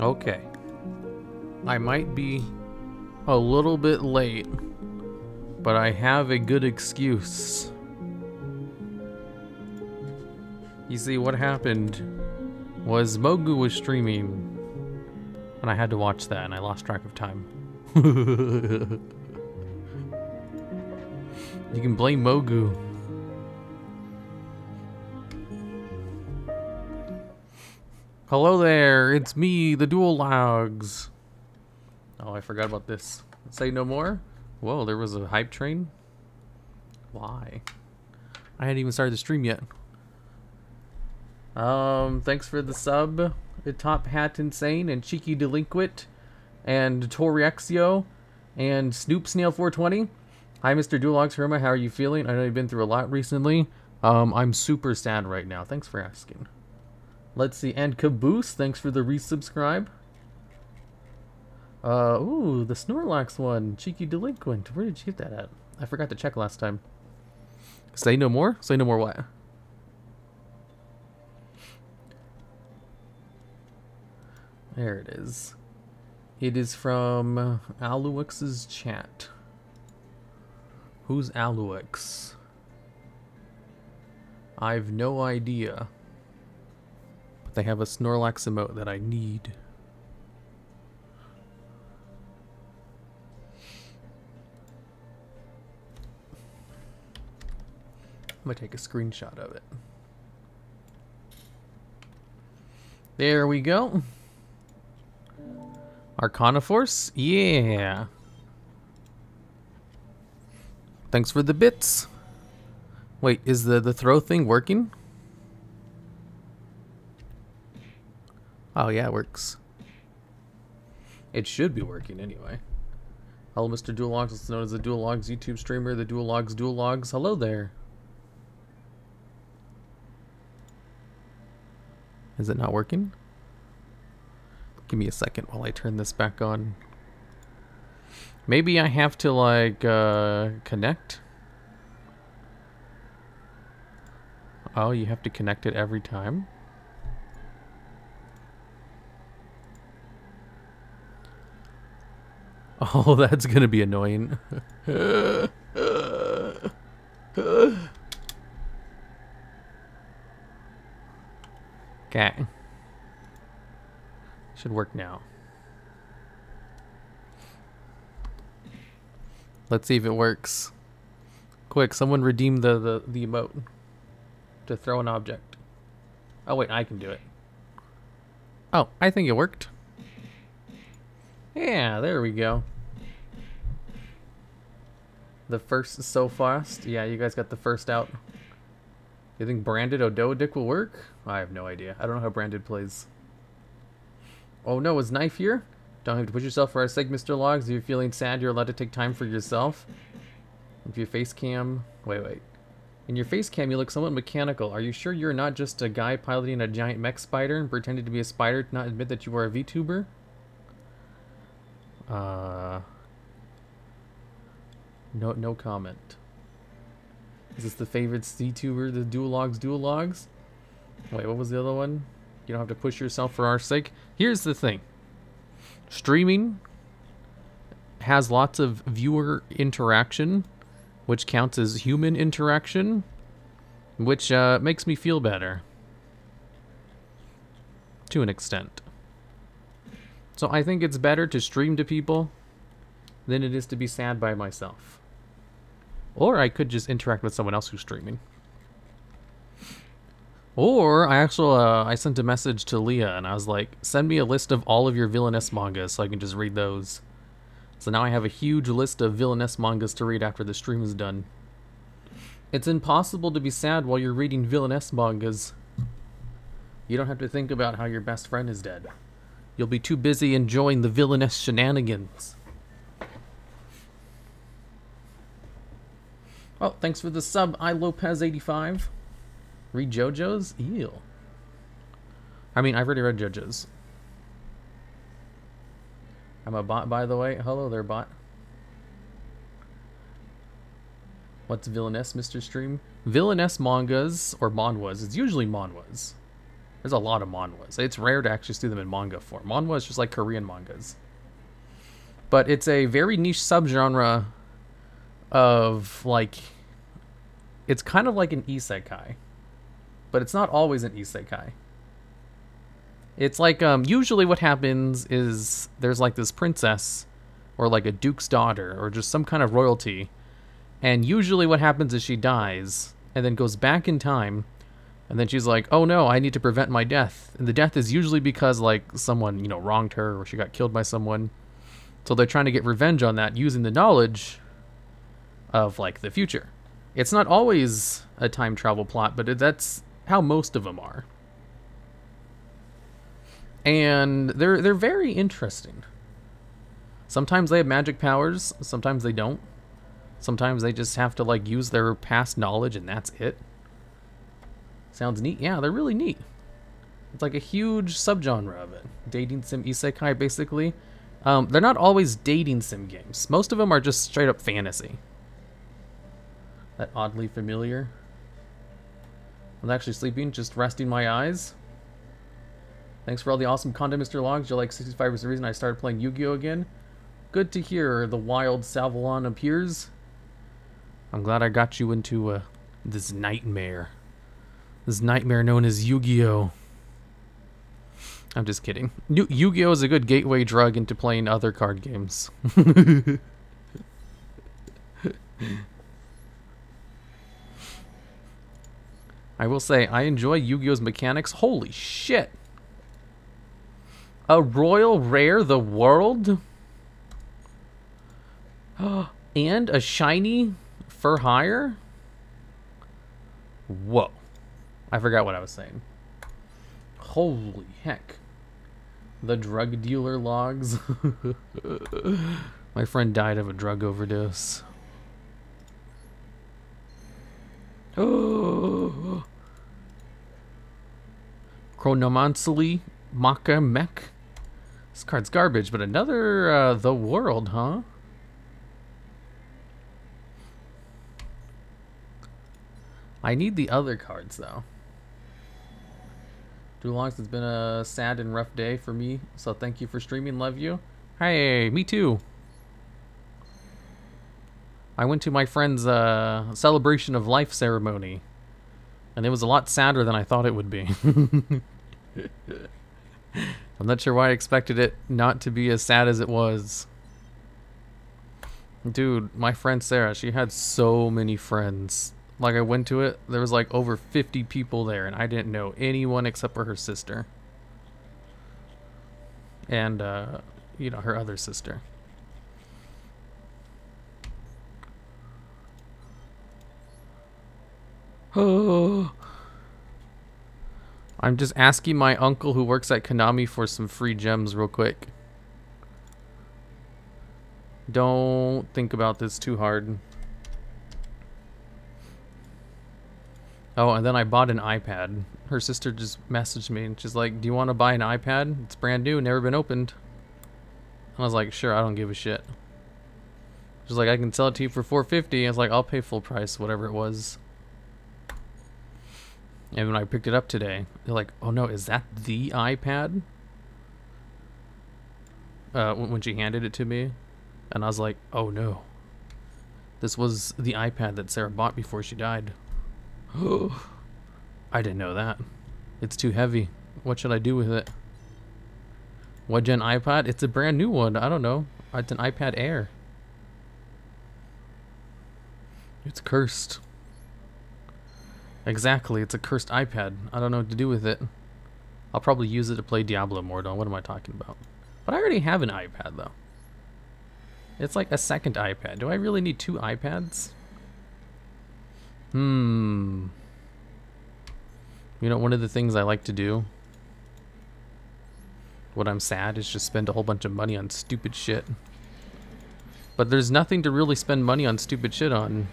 Okay. I might be a little bit late, but I have a good excuse. You see, what happened was Mogu was streaming, and I had to watch that, and I lost track of time. You can blame Mogu. Hello there, it's me, the TheDuelLogs. Oh, I forgot about this. Say no more? Whoa, there was a hype train? Why? I hadn't even started the stream yet. Thanks for the sub, the Top Hat Insane, and Cheeky Delinquent, and Toriexio, and Snoop Snail 420. Hi, Mr. TheDuelLogs Herma, how are you feeling? I know you've been through a lot recently. I'm super sad right now. Thanks for asking. Let's see, and Caboose, thanks for the resubscribe. Ooh, the Snorlax one, Cheeky Delinquent. Where did you get that at? I forgot to check last time. Say no more? Say no more what? There it is. It is from Alux's chat. Who's Alux? I've no idea. But they have a Snorlax emote that I need. I'm gonna take a screenshot of it. There we go. Arcana Force? Yeah. Thanks for the bits. Wait, is the throw thing working? Oh yeah, it works. It should be working anyway. Hello, Mr. TheDuelLogs, also known as the TheDuelLogs YouTube streamer, the TheDuelLogs. Hello there. Is it not working? Give me a second while I turn this back on. Maybe I have to like connect. Oh, you have to connect it every time. Oh, that's gonna be annoying. Okay. Should work now. Let's see if it works. Quick, someone redeem the emote to throw an object. Oh wait, I can do it. Oh, I think it worked. Yeah, there we go. The first is so fast. Yeah, you guys got the first out. You think branded Odoadic will work? I have no idea. I don't know how branded plays. Oh no, is Knife here? Don't have to push yourself for our sake, Mr. Logs. If you're feeling sad, you're allowed to take time for yourself. If your face cam... Wait. In your face cam, you look somewhat mechanical. Are you sure you're not just a guy piloting a giant mech spider and pretending to be a spider to not admit that you are a VTuber? No comment. Is this the favorite VTuber, the TheDuelLogs? Wait, what was the other one? You don't have to push yourself for our sake. Here's the thing. Streaming has lots of viewer interaction, which counts as human interaction, which makes me feel better. To an extent. So I think it's better to stream to people than it is to be sad by myself. Or I could just interact with someone else who's streaming. Or I sent a message to Leah and I was like, send me a list of all of your villainess mangas so I can just read those. So now I have a huge list of villainess mangas to read after the stream is done. It's impossible to be sad while you're reading villainess mangas. You don't have to think about how your best friend is dead. You'll be too busy enjoying the villainous shenanigans. Oh, thanks for the sub, iLopez85. Read JoJo's? Ew. I mean, I've already read JoJo's. I'm a bot, by the way. Hello there, bot. What's villainess, Mr. Stream? Villainess mangas, or manhwas. It's usually manhwas. There's a lot of manhwas. It's rare to actually see them in manga form. Manhwa is just like Korean mangas. But it's a very niche subgenre of, like... It's kind of like an isekai. But it's not always an isekai. It's like, usually what happens is there's like this princess, or like a duke's daughter, or just some kind of royalty. And usually what happens is she dies, and then goes back in time, and then she's like, oh no, I need to prevent my death. And the death is usually because, like, someone, you know, wronged her, or she got killed by someone. So they're trying to get revenge on that using the knowledge of, like, the future. It's not always a time travel plot, but that's how most of them are. And they're very interesting. Sometimes they have magic powers, sometimes they don't. Sometimes they just have to, like, use their past knowledge and that's it. Sounds neat. Yeah, they're really neat. It's like a huge subgenre of it. Dating sim isekai, basically. They're not always dating sim games. Most of them are just straight up fantasy. That oddly familiar. I'm actually sleeping, just resting my eyes. Thanks for all the awesome content, Mr. Logs. You're like 65% the reason I started playing Yu-Gi-Oh again. Good to hear the wild Salvalon appears. I'm glad I got you into this nightmare. This nightmare known as Yu-Gi-Oh. I'm just kidding. Yu-Gi-Oh is a good gateway drug into playing other card games. I will say, I enjoy Yu-Gi-Oh's mechanics. Holy shit! A royal rare, the world? And a shiny for hire? Whoa. I forgot what I was saying. Holy heck. The drug dealer logs. My friend died of a drug overdose. Oh. Chronomancely Maka Mech. This card's garbage, but another the world, huh? I need the other cards though. DuelLogs, it's been a sad and rough day for me, so thank you for streaming. Love you. Hey, me too. I went to my friend's celebration of life ceremony, and it was a lot sadder than I thought it would be. I'm not sure why I expected it not to be as sad as it was. Dude, my friend Sarah, she had so many friends. Like, I went to it, there was like over 50 people there, and I didn't know anyone except for her sister. And, you know, her other sister. Oh. I'm just asking my uncle who works at Konami for some free gems real quick. Don't think about this too hard. Oh, and then I bought an iPad. Her sister just messaged me and she's like, do you want to buy an iPad? It's brand new, never been opened. I was like, sure, I don't give a shit. She's like, I can sell it to you for $450. I was like, I'll pay full price, whatever it was. And when I picked it up today, they're like, oh no, is that the iPad? When she handed it to me. And I was like, oh no. This was the iPad that Sarah bought before she died. I didn't know that. It's too heavy. What should I do with it? What gen iPad? It's a brand new one. I don't know. It's an iPad Air. It's cursed. Exactly. It's a cursed iPad. I don't know what to do with it. I'll probably use it to play Diablo Immortal. What am I talking about? But I already have an iPad though. It's like a second iPad. Do I really need two iPads? You know, one of the things I like to do when I'm sad is just spend a whole bunch of money on stupid shit. But there's nothing to really spend money on stupid shit on.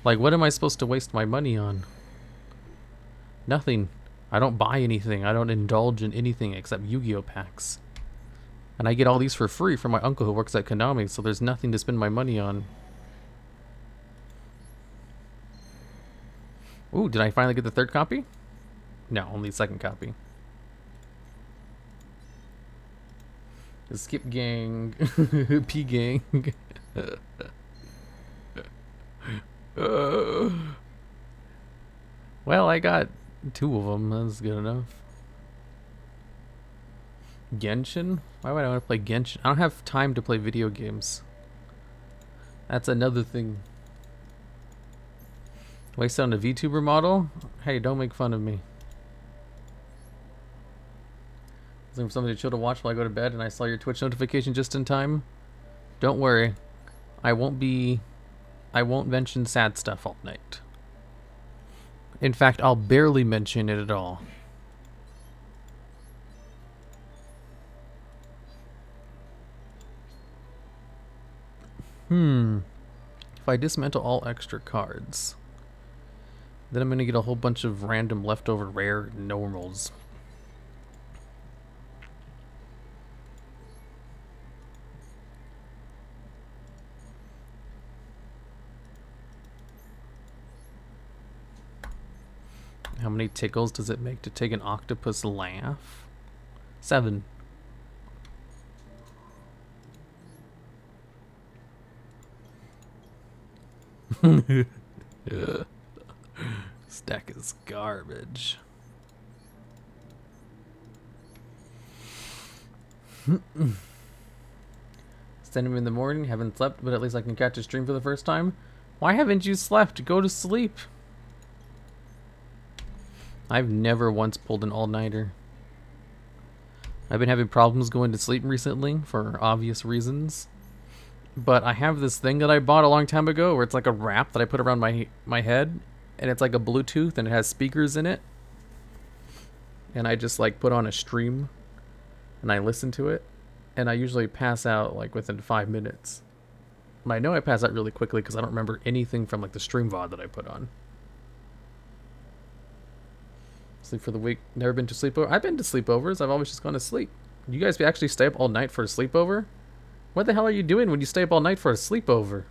Like, what am I supposed to waste my money on? Nothing. I don't buy anything. I don't indulge in anything except Yu-Gi-Oh packs. And I get all these for free from my uncle who works at Konami, so there's nothing to spend my money on. Ooh, did I finally get the third copy? No, only the second copy. Skip gang. P gang. Well, I got 2 of them. That's good enough. Genshin? Why would I want to play Genshin? I don't have time to play video games. That's another thing. Waste on a VTuber model? Hey, don't make fun of me. Looking for somebody to chill to watch while I go to bed, and I saw your Twitch notification just in time. Don't worry. I won't mention sad stuff all night. In fact, I'll barely mention it at all. If I dismantle all extra cards, then I'm gonna get a whole bunch of random leftover rare normals. How many tickles does it make to take an octopus laugh? 7. Stack is garbage. Send him in the morning. Haven't slept, but at least I can catch a stream for the first time. Why haven't you slept? Go to sleep. I've never once pulled an all-nighter. I've been having problems going to sleep recently for obvious reasons. But I have this thing that I bought a long time ago where it's like a wrap that I put around my head, and it's like a Bluetooth and it has speakers in it. And I just like put on a stream and I listen to it, and I usually pass out like within 5 minutes. And I know I pass out really quickly because I don't remember anything from like the stream VOD that I put on. Sleep for the week. Never been to sleepover. I've been to sleepovers. I've always just gone to sleep. You guys actually stay up all night for a sleepover? What the hell are you doing when you stay up all night for a sleepover?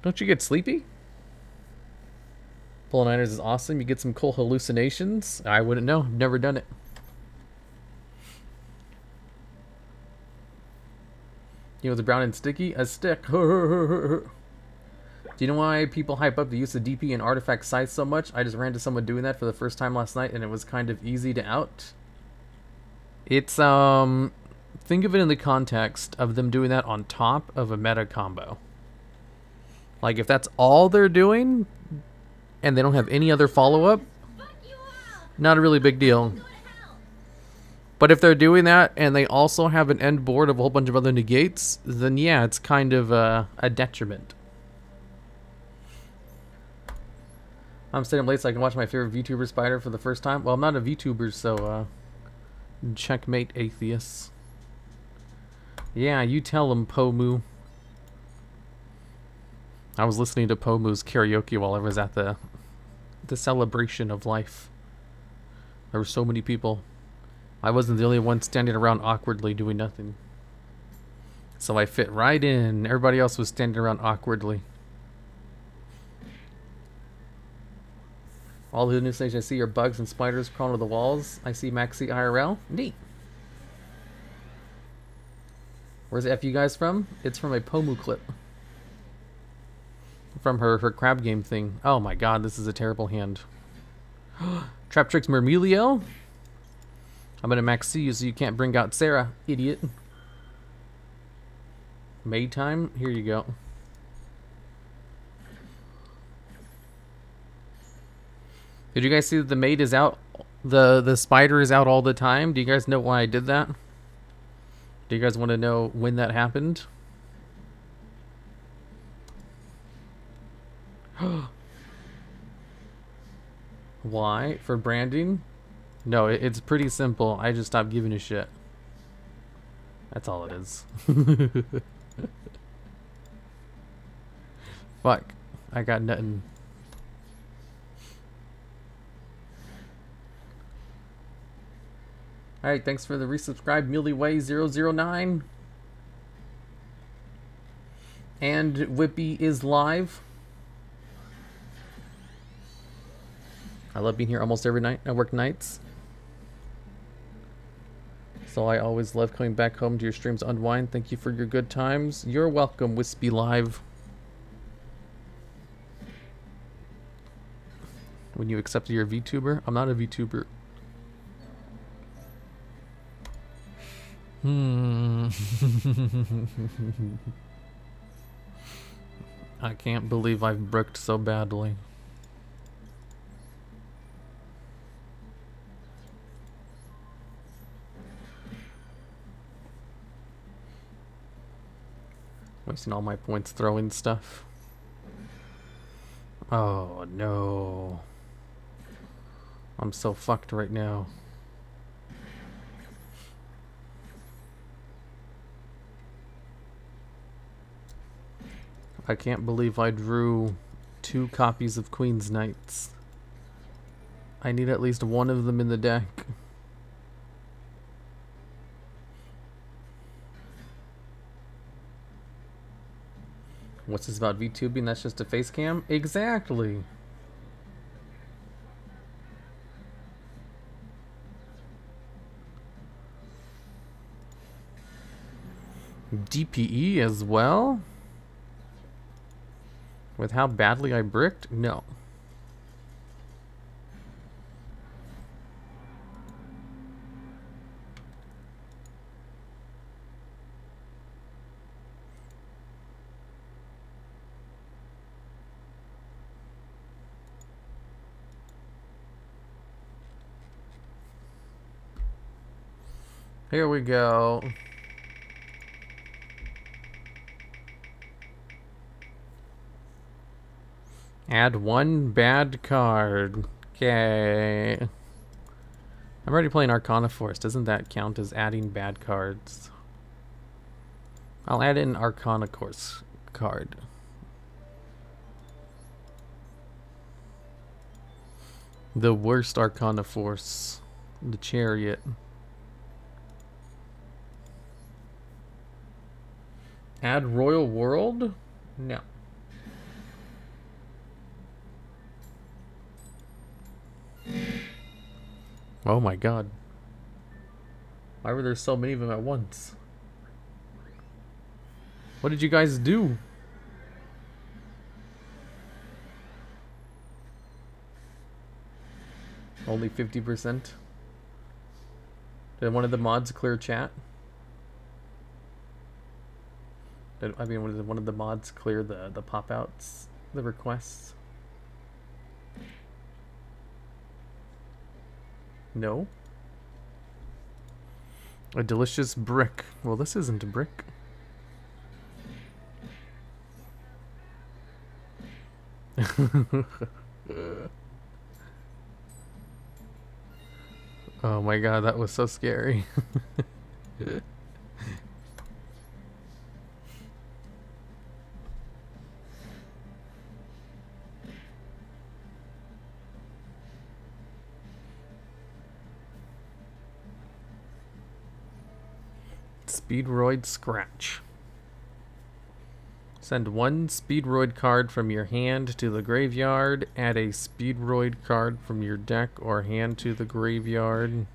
Don't you get sleepy? Pulling Niners is awesome. You get some cool hallucinations. I wouldn't know. Never done it. You know, the brown and sticky? A stick. Do you know why people hype up the use of DP and artifact sites so much? I just ran into someone doing that for the first time last night, and it was kind of easy to out. It's, think of it in the context of them doing that on top of a meta combo. Like, if that's all they're doing, and they don't have any other follow-up, not a really big deal. But if they're doing that, and they also have an end board of a whole bunch of other negates, then yeah, it's kind of a detriment. I'm staying up late so I can watch my favorite VTuber Spider for the first time. Well, I'm not a VTuber, so, checkmate atheists. Yeah, you tell them, Pomu. I was listening to Pomu's karaoke while I was at the celebration of life. There were so many people. I wasn't the only one standing around awkwardly doing nothing. So I fit right in. Everybody else was standing around awkwardly. All the new things I see are bugs and spiders crawling to the walls. I see Maxi IRL. Neat. Where's the F you guys from? It's from a Pomu clip. From her crab game thing. Oh my god, this is a terrible hand. Trap Tricks Mermelio? I'm gonna Maxi you so you can't bring out Sarah, idiot. May time? Here you go. Did you guys see that the maid is out? The spider is out all the time? Do you guys know why I did that? Do you guys want to know when that happened? Why? For branding? No, it's pretty simple. I just stopped giving a shit. That's all it is. Fuck. I got nothing. Alright, thanks for the resubscribe, MuleyWay009. And Whippy is live. I love being here almost every night. I work nights. So I always love coming back home to your streams to unwind. Thank you for your good times. You're welcome, Wispy Live. When you accepted you're a VTuber? I'm not a VTuber. I can't believe I've bricked so badly. Wasting all my points throwing stuff. Oh no. I'm so fucked right now. I can't believe I drew 2 copies of Queen's Knights. I need at least one of them in the deck. What's this about VTubing? That's just a face cam? Exactly. DPE as well? With how badly I bricked? No. Here we go. Add 1 bad card. Okay. I'm already playing Arcana Force. Doesn't that count as adding bad cards? I'll add in Arcana Course card. The worst Arcana Force. The Chariot. Add Royal World? No. Oh my god. Why were there so many of them at once? What did you guys do? Only 50%? Did one of the mods clear chat? I mean, did one of the mods clear the pop-outs, the requests? No? A delicious brick. Well, this isn't a brick. Oh my god, that was so scary. Speedroid Scratch. Send 1 Speedroid card from your hand to the graveyard. Add a Speedroid card from your deck or hand to the graveyard.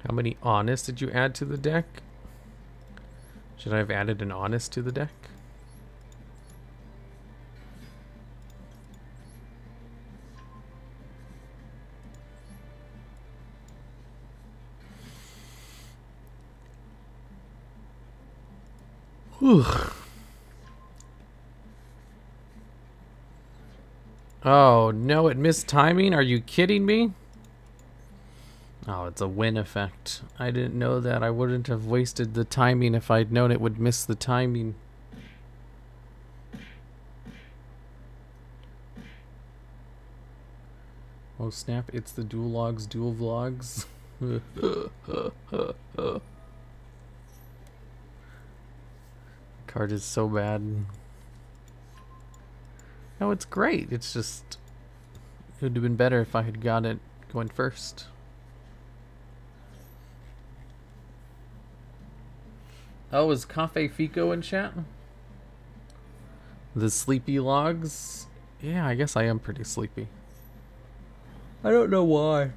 How many Honest did you add to the deck? Should I have added an Honest to the deck? Whew. Oh no, it missed timing? Are you kidding me? Oh, it's a win effect. I didn't know that. I wouldn't have wasted the timing if I'd known it would miss the timing. Oh snap, it's the TheDuelLogs Duel Vlogs. Card is so bad. No, it's great. It's just, it would have been better if I had got it going first. Oh, is Cafe Fico in chat? The sleepy logs? Yeah, I guess I am pretty sleepy. I don't know why.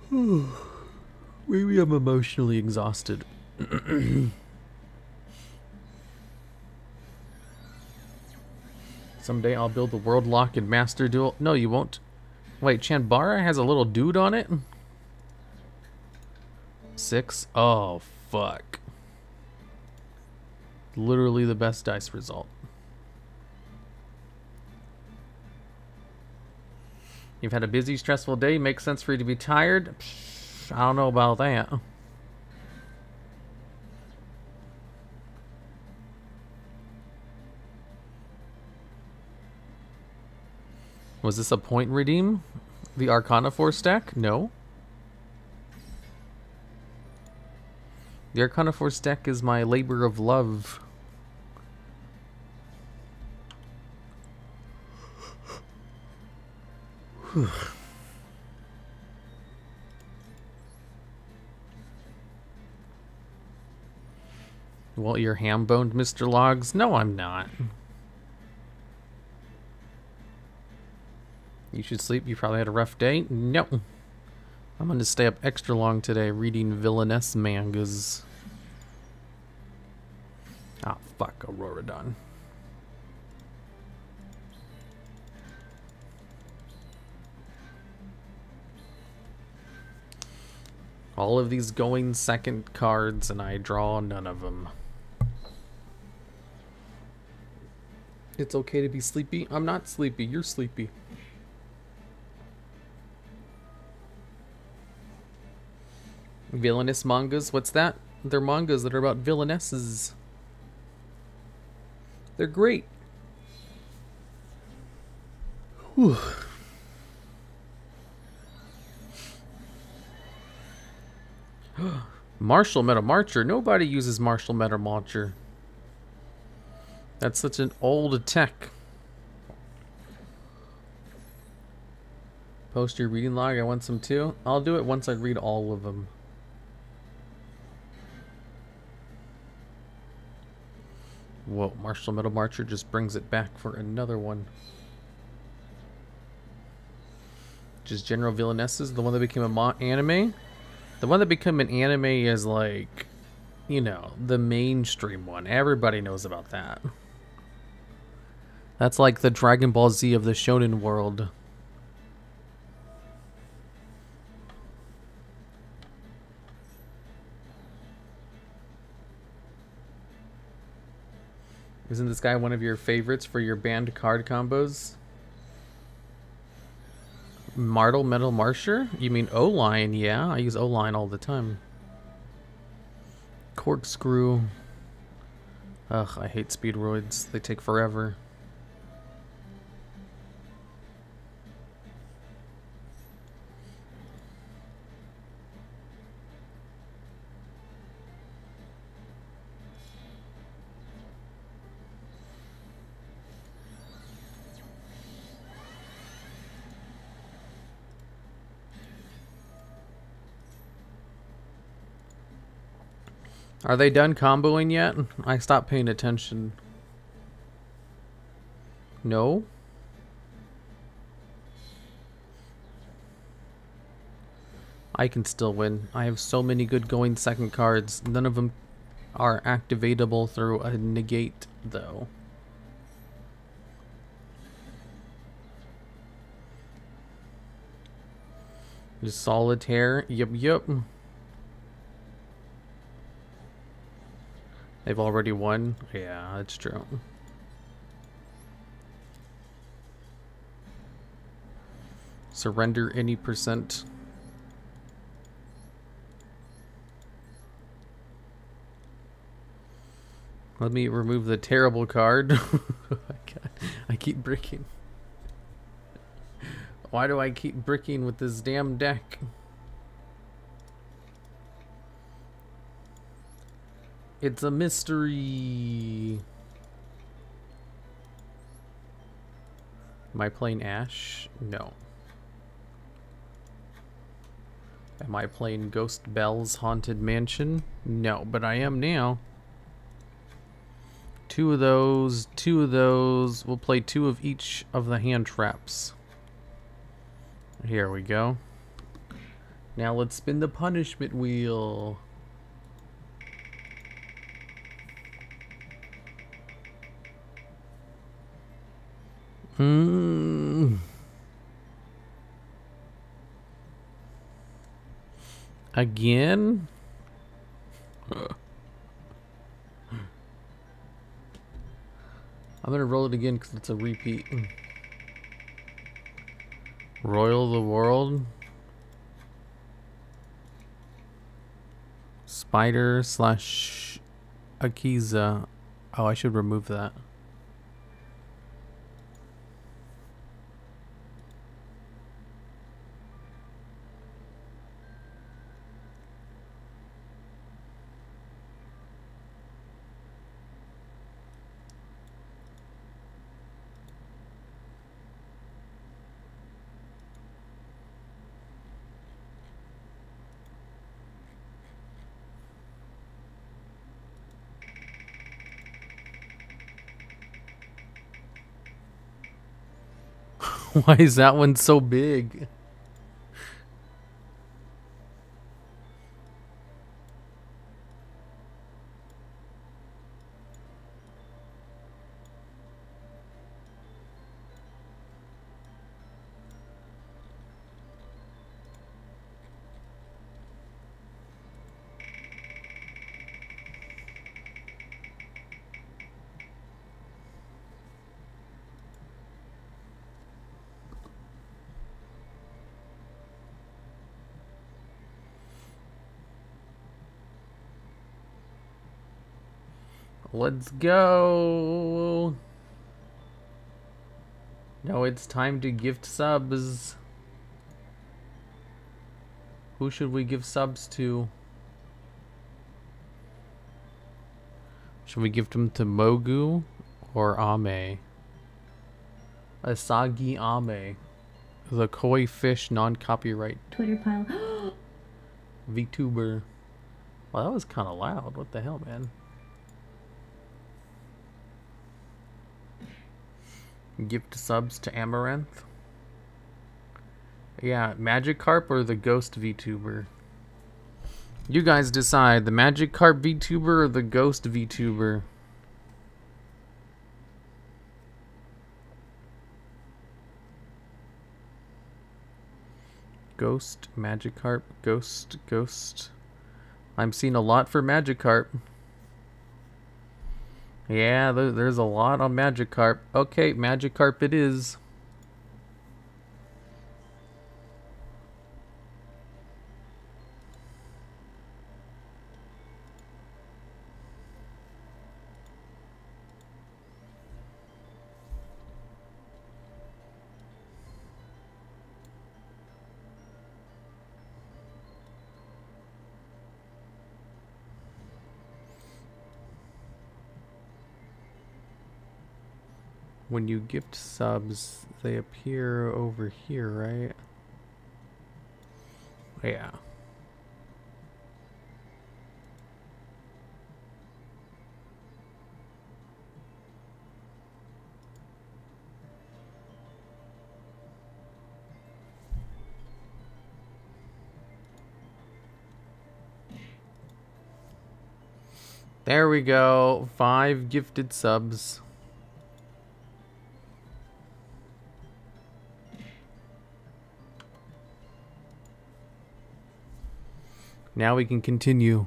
Maybe I'm emotionally exhausted. Someday I'll build the world lock and master duel. No, you won't. Wait, Chanbara has a little dude on it? 6? Oh, fuck. Literally the best dice result. You've had a busy, stressful day. Makes sense for you to be tired? Psh, I don't know about that. Was this a point redeem? The Arcana 4 stack? No. The Arcana 4 stack is my labor of love. Well, you're ham-boned, Mr. Logs? No, I'm not. You should sleep. You probably had a rough day. No. I'm going to stay up extra long today reading villainess mangas. Ah, fuck, Auroradon. All of these going second cards, and I draw none of them. It's okay to be sleepy. I'm not sleepy. You're sleepy. Villainous mangas? What's that? They're mangas that are about villainesses. They're great. Whew. Martial Meta Marcher. Nobody uses Martial Meta Marcher. That's such an old tech. Post your reading log. I want some too. I'll do it once I read all of them. Whoa, Martial Meta Marcher just brings it back for another one. Just general villainesses. The one that became a anime. The one that became an anime is like, you know, the mainstream one. Everybody knows about that. That's like the Dragon Ball Z of the shonen world. Isn't this guy one of your favorites for your banned card combos? Martel Metal Marsher? You mean O-Line? Yeah, I use O-Line all the time. Corkscrew. Ugh, I hate speedroids. They take forever. Are they done comboing yet? I stopped paying attention. No? I can still win. I have so many good going second cards. None of them are activatable through a negate, though. Just solitaire. Yep. They've already won? Yeah, that's true. Surrender any percent. Let me remove the terrible card. I keep bricking. Why do I keep bricking with this damn deck? It's a mystery. Am I playing Ash? No. Am I playing Ghost Bell's Haunted Mansion? No, but I am now. Two of those, two of those. We'll play two of each of the hand traps. Here we go. Now let's spin the punishment wheel. Again? I'm gonna roll it again because it's a repeat. Royal the World. Spider slash Akiza. Oh, I should remove that. Why is that one so big? Let's go. Now it's time to gift subs. Who should we give subs to? Should we gift them to Mogu or Ame? Asagi Ame. The koi fish non-copyright Twitter pile. VTuber. Well, that was kind of loud. What the hell, man? Gift subs to Amaranth. Yeah, Magikarp or the Ghost VTuber? You guys decide. The Magikarp VTuber or the Ghost VTuber? Ghost, Magikarp, Ghost. I'm seeing a lot for Magikarp. Yeah, there's a lot on Magikarp. Okay, Magikarp it is. When you gift subs, they appear over here, right? Yeah. There we go. 5 gifted subs. Now we can continue.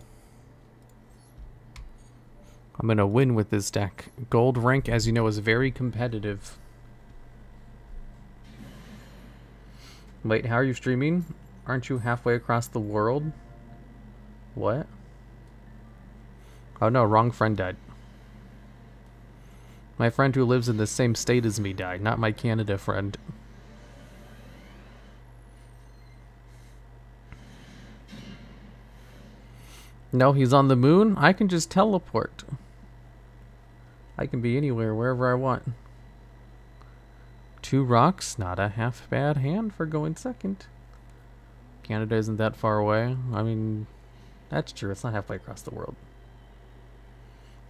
I'm gonna win with this deck. Gold rank, as you know, is very competitive. Wait, how are you streaming? Aren't you halfway across the world? What? Oh no, wrong friend died. My friend who lives in the same state as me died, not my Canada friend. No, he's on the moon? I can just teleport. I can be anywhere, wherever I want. 2 rocks, not a half bad hand for going second. Canada isn't that far away. I mean, that's true. It's not halfway across the world.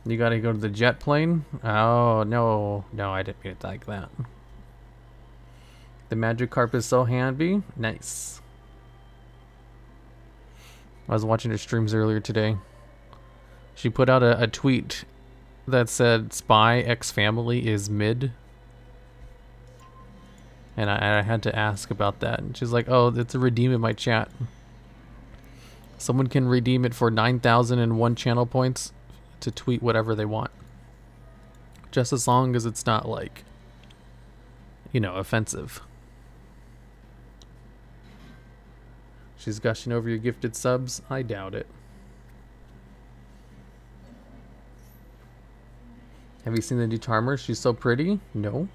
You gotta go to the jet plane? Oh, no. No, I didn't mean it like that. The magic carp is so handy. Nice. I was watching her streams earlier today. She put out a tweet that said Spy X Family is mid. And I had to ask about that. And she's like, oh, it's a redeem in my chat. Someone can redeem it for 9,001 channel points to tweet whatever they want. Just as long as it's not like, you know, offensive. She's gushing over your gifted subs? I doubt it. Have you seen the new Charmer? She's so pretty? No.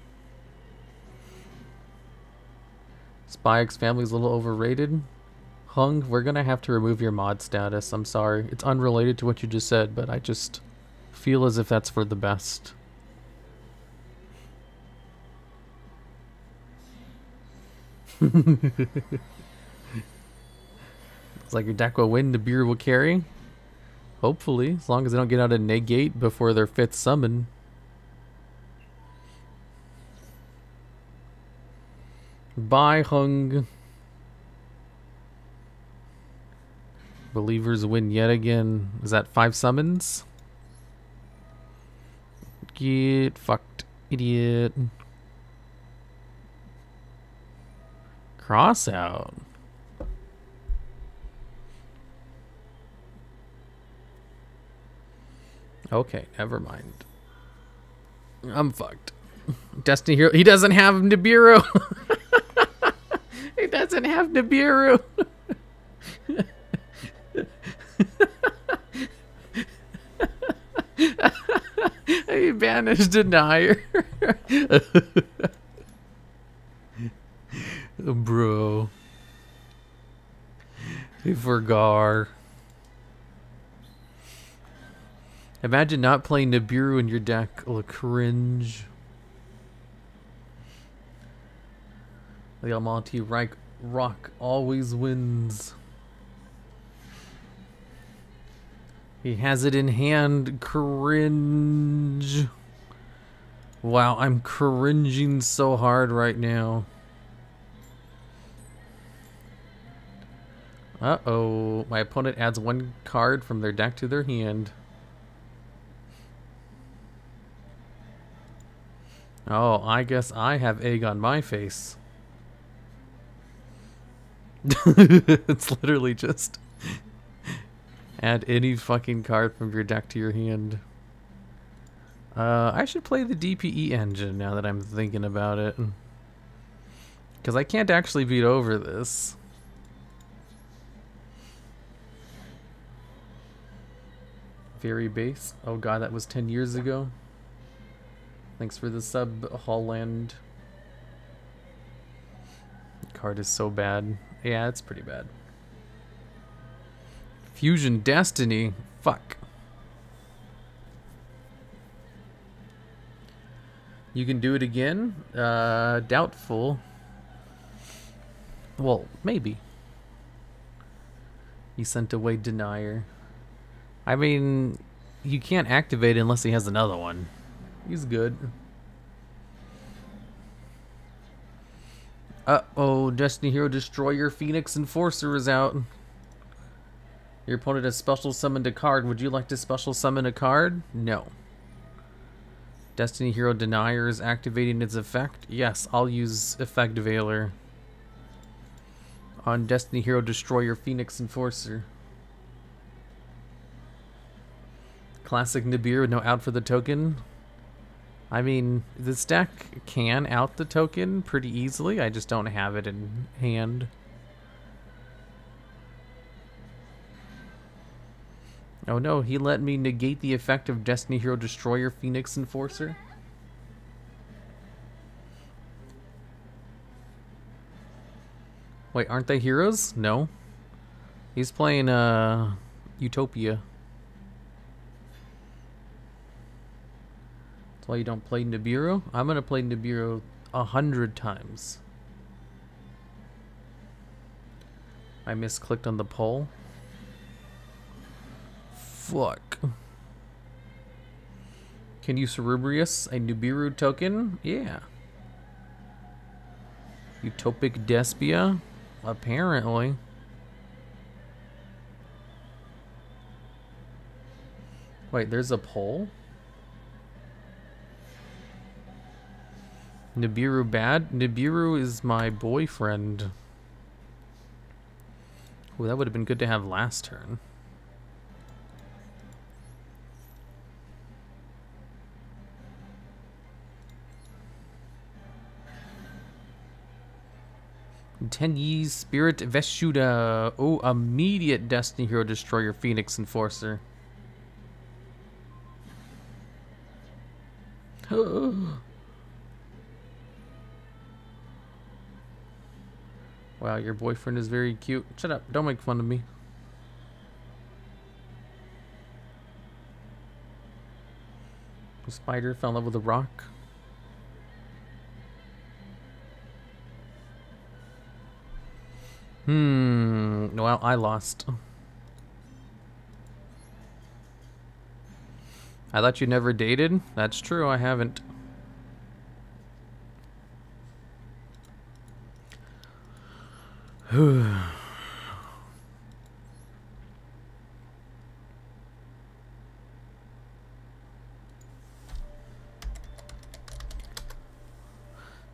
Spy X Family's a little overrated. Hung, we're gonna have to remove your mod status. I'm sorry. It's unrelated to what you just said, but I just feel as if that's for the best. It's like your deck will win, the beer will carry. Hopefully, as long as they don't get out of negate before their 5th summon. Bye, Hung. Believers win yet again. Is that 5 summons? Get fucked, idiot. Cross out. Okay, never mind. I'm fucked. Destiny Hero. He doesn't have Nibiru. He doesn't have Nibiru. He banished Denier. Bro. He forgot. Imagine not playing Nibiru in your deck. Oh, cringe. The Almighty Rock always wins. He has it in hand. Cringe. Wow, I'm cringing so hard right now. Uh-oh. My opponent adds 1 card from their deck to their hand. Oh, I guess I have egg on my face. It's literally just add any fucking card from your deck to your hand. I should play the DPE engine now that I'm thinking about it. Because I can't actually beat over this. Very base. Oh god, that was 10 years ago. Thanks for the sub, Holland. Card is so bad. Yeah, it's pretty bad. Fusion Destiny. Fuck. You can do it again? Doubtful. Well, maybe. He sent away Denier. I mean, you can't activate it unless he has another one. He's good. Uh-oh, Destiny Hero Destroyer Phoenix Enforcer is out. Your opponent has special summoned a card. Would you like to special summon a card? No. Destiny Hero Denier is activating its effect. Yes, I'll use Effect Veiler on Destiny Hero Destroyer Phoenix Enforcer. Classic Nibiru, no out for the token. I mean, this deck can out the token pretty easily. I just don't have it in hand. Oh no, he let me negate the effect of Destiny Hero Destroyer Phoenix Enforcer. Wait, aren't they heroes? No. He's playing Utopia. That's why you don't play Nibiru? I'm gonna play Nibiru 100 times. I misclicked on the poll. Fuck. Can you Cerebrius a Nibiru token? Yeah. Utopic Despia? Apparently. Wait, there's a poll? Nibiru bad? Nibiru is my boyfriend. Ooh, that would have been good to have last turn. Tenyi Spirit Veshuda. Oh, immediate Destiny Hero Destroyer Phoenix Enforcer. Wow, your boyfriend is very cute. Shut up, don't make fun of me. The spider fell in love with a rock. Well, I lost. I thought you never dated? That's true, I haven't.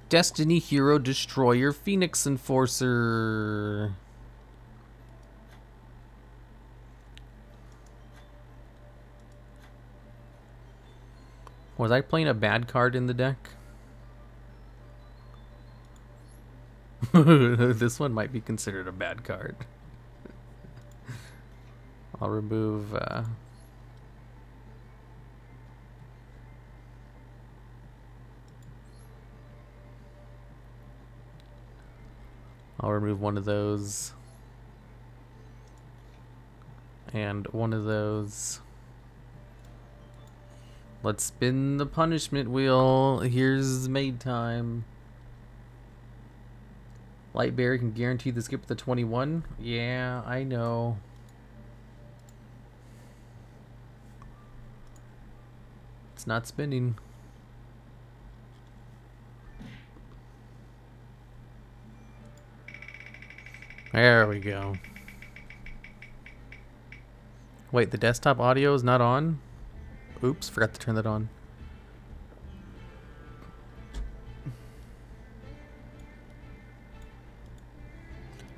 Destiny Hero Destroyer Phoenix Enforcer. Was I playing a bad card in the deck? This one might be considered a bad card. I'll remove... I'll remove one of those. And one of those. Let's spin the punishment wheel. Here's maid time. Lightberry can guarantee the skip with the 21. Yeah, I know. It's not spinning. There we go. Wait, the desktop audio is not on? Oops, forgot to turn that on.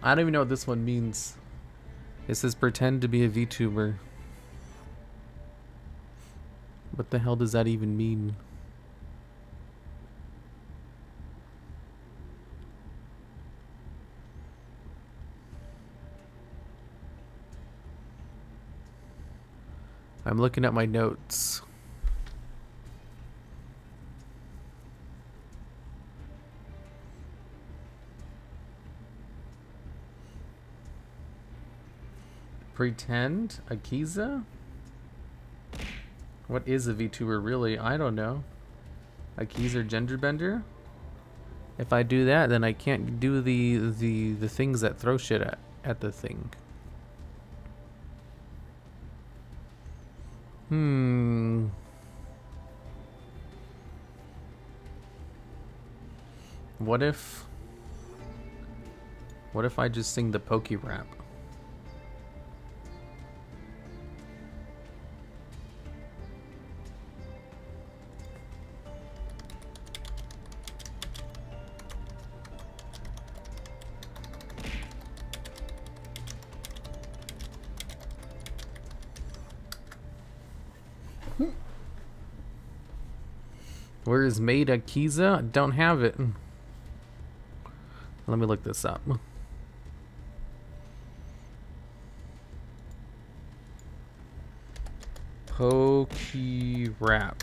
I don't even know what this one means. It says pretend to be a VTuber. What the hell does that even mean? I'm looking at my notes. Pretend? Akiza? What is a VTuber really? I don't know. Akiza Genderbender? If I do that, then I can't do the things that throw shit at the thing. What if I just sing the Poke Rap? Where is Maid Akiza? Don't have it. Let me look this up. Poke Rap.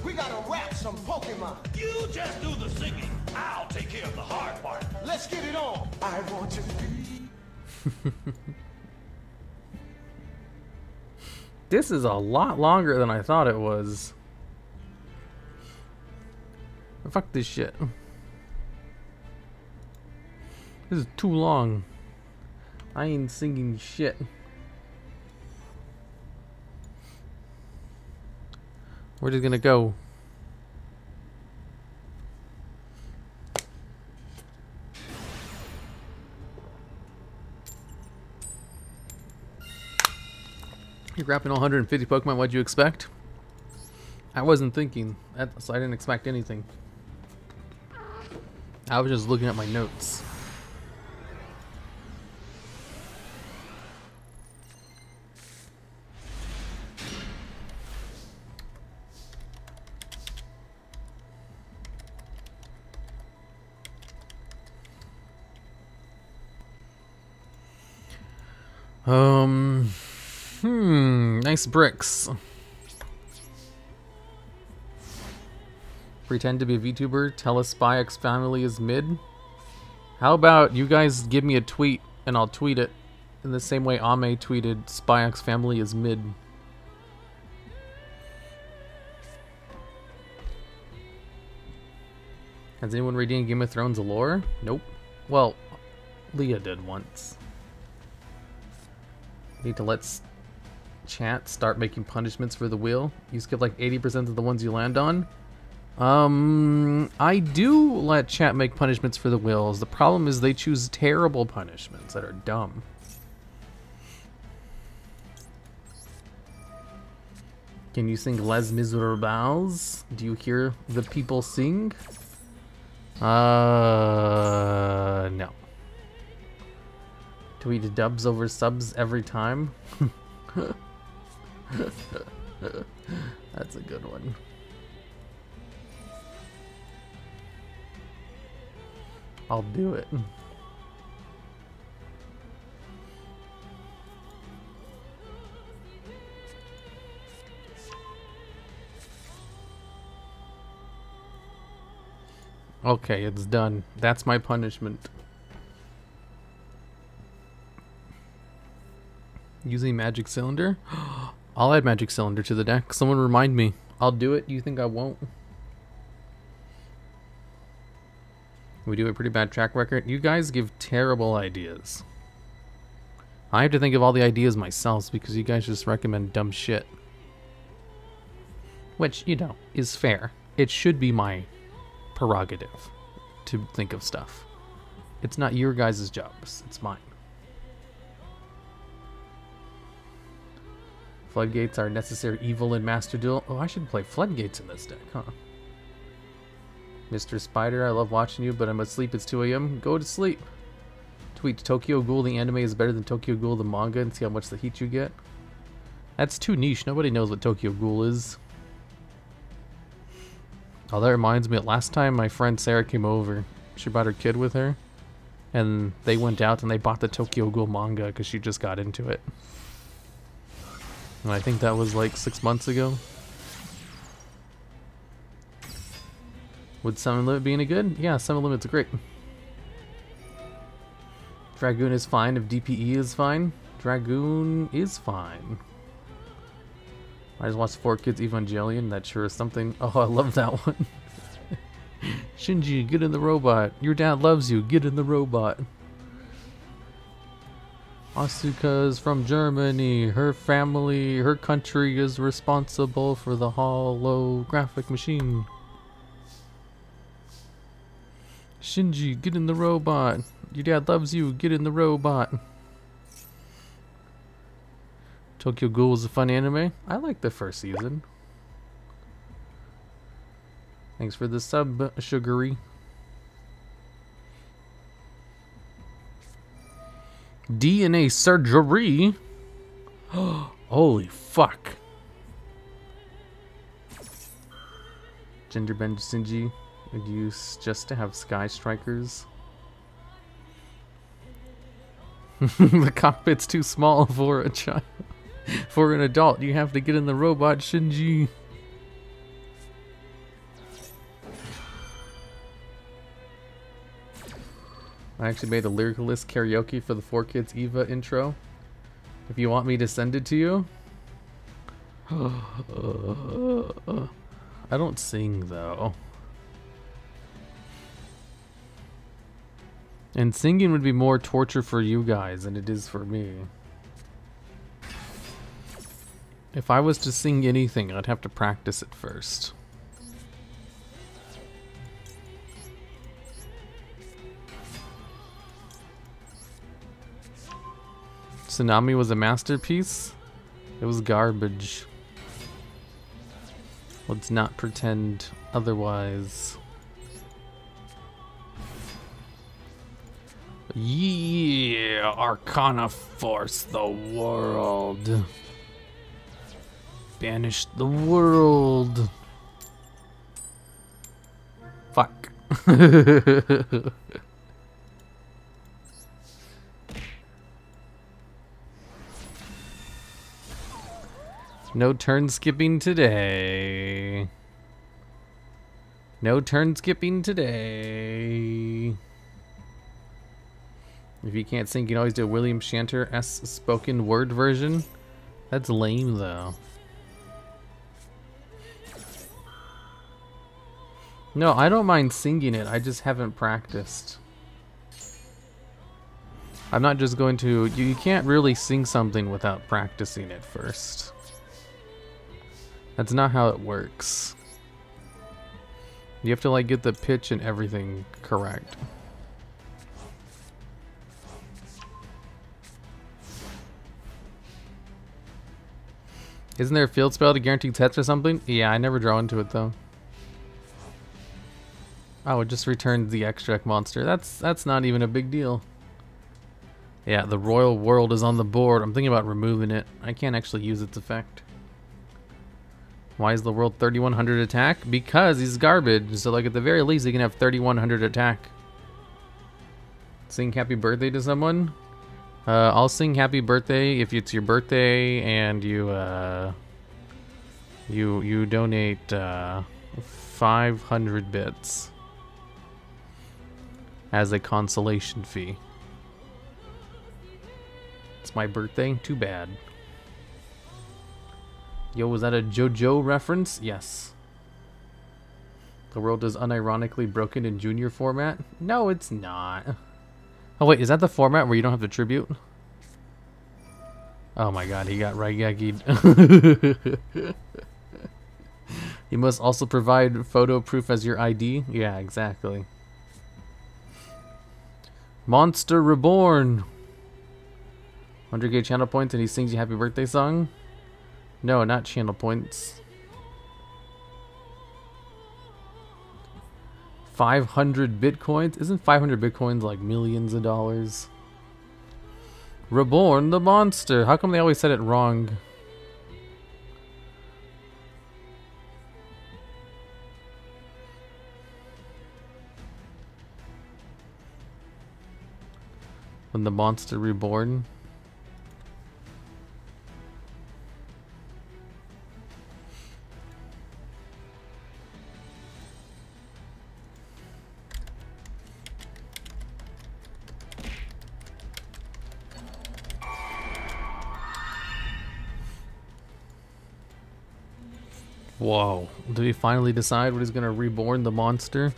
We gotta rap some Pokemon. You just do the singing. I'll take care of the hard part. Let's get it on. I want to be. This is a lot longer than I thought it was. Fuck this shit. This is too long. I ain't singing shit. We're just gonna go. You're grabbing 150 Pokemon, what'd you expect? I wasn't thinking, so I didn't expect anything. I was just looking at my notes. Nice bricks. Pretend to be a VTuber, tell us SpyX family is mid. How about you guys give me a tweet and I'll tweet it in the same way Ame tweeted SpyX family is mid. Has anyone reading Game of Thrones lore? Nope. Well, Leah did once. Need to let chat start making punishments for the wheel. You skip like 80% of the ones you land on. I do let chat make punishments for the wheels. The problem is they choose terrible punishments that are dumb. Can you sing Les Miserables? Do you hear the people sing? No. Tweet dubs over subs every time. That's a good one. I'll do it. Okay, it's done. That's my punishment. Using Magic Cylinder? I'll add Magic Cylinder to the deck. Someone remind me. I'll do it. You think I won't? We do a pretty bad track record. You guys give terrible ideas. I have to think of all the ideas myself because you guys just recommend dumb shit. Which, you know, is fair. It should be my prerogative to think of stuff. It's not your guys' jobs. It's mine. Floodgates are necessary evil in Master Duel. Oh, I should play Floodgates in this deck, huh? Mr. Spider, I love watching you, but I'm asleep. It's 2 a.m. Go to sleep. Tweet, Tokyo Ghoul the anime is better than Tokyo Ghoul the manga, and see how much the heat you get. That's too niche. Nobody knows what Tokyo Ghoul is. Oh, that reminds me. Last time my friend Sarah came over, she brought her kid with her, and they went out and they bought the Tokyo Ghoul manga because she just got into it. And I think that was like 6 months ago. Would Summon Limit be any good? Yeah, Summon Limit's great. Dragoon is fine if DPE is fine. Dragoon is fine. I just watched 4Kids Evangelion. That sure is something. Oh, I love that one. Shinji, get in the robot. Your dad loves you. Get in the robot. Asuka's from Germany. Her family, her country is responsible for the holographic machine. Shinji, get in the robot. Your dad loves you. Get in the robot. Tokyo Ghoul is a fun anime. I like the first season. Thanks for the sub, Sugary. DNA surgery? Holy fuck. Genderbend Shinji would use just to have Sky Strikers. The cockpit's too small for a child. For an adult, you have to get in the robot, Shinji. I actually made a lyricalist karaoke for the 4Kids Eva intro. If you want me to send it to you. I don't sing though. And singing would be more torture for you guys than it is for me. If I was to sing anything, I'd have to practice it first. Tsunami was a masterpiece? It was garbage. Let's not pretend otherwise. Yeah, Arcana force the world. Banish the world. Fuck. No turn skipping today. No turn skipping today. If you can't sing, you can always do a William Shatner-esque spoken word version. That's lame, though. No, I don't mind singing it. I just haven't practiced. I'm not just going to... You can't really sing something without practicing it first. That's not how it works. You have to, like, get the pitch and everything correct. Isn't there a field spell to guarantee sets or something? Yeah, I never draw into it though. Oh, it just returns the extract monster. That's not even a big deal. Yeah, the Royal World is on the board. I'm thinking about removing it. I can't actually use its effect. Why is the world 3100 attack? Because he's garbage. So like at the very least he can have 3100 attack. Sing happy birthday to someone? I'll sing happy birthday if it's your birthday and you you donate 500 bits as a consolation fee. It's my birthday? Too bad. Yo, was that a JoJo reference? Yes. The world is unironically broken in junior format? No, it's not. Oh wait, is that the format where you don't have the tribute? Oh my god, he got Raigagi'd. You must also provide photo proof as your ID? Yeah, exactly. Monster Reborn! 100k channel points and he sings you happy birthday song? No, not channel points. 500 bitcoins? Isn't 500 bitcoins like millions of dollars? Reborn the monster. How come they always said it wrong? When the monster reborn? Whoa. Did he finally decide what he's gonna reborn the monster?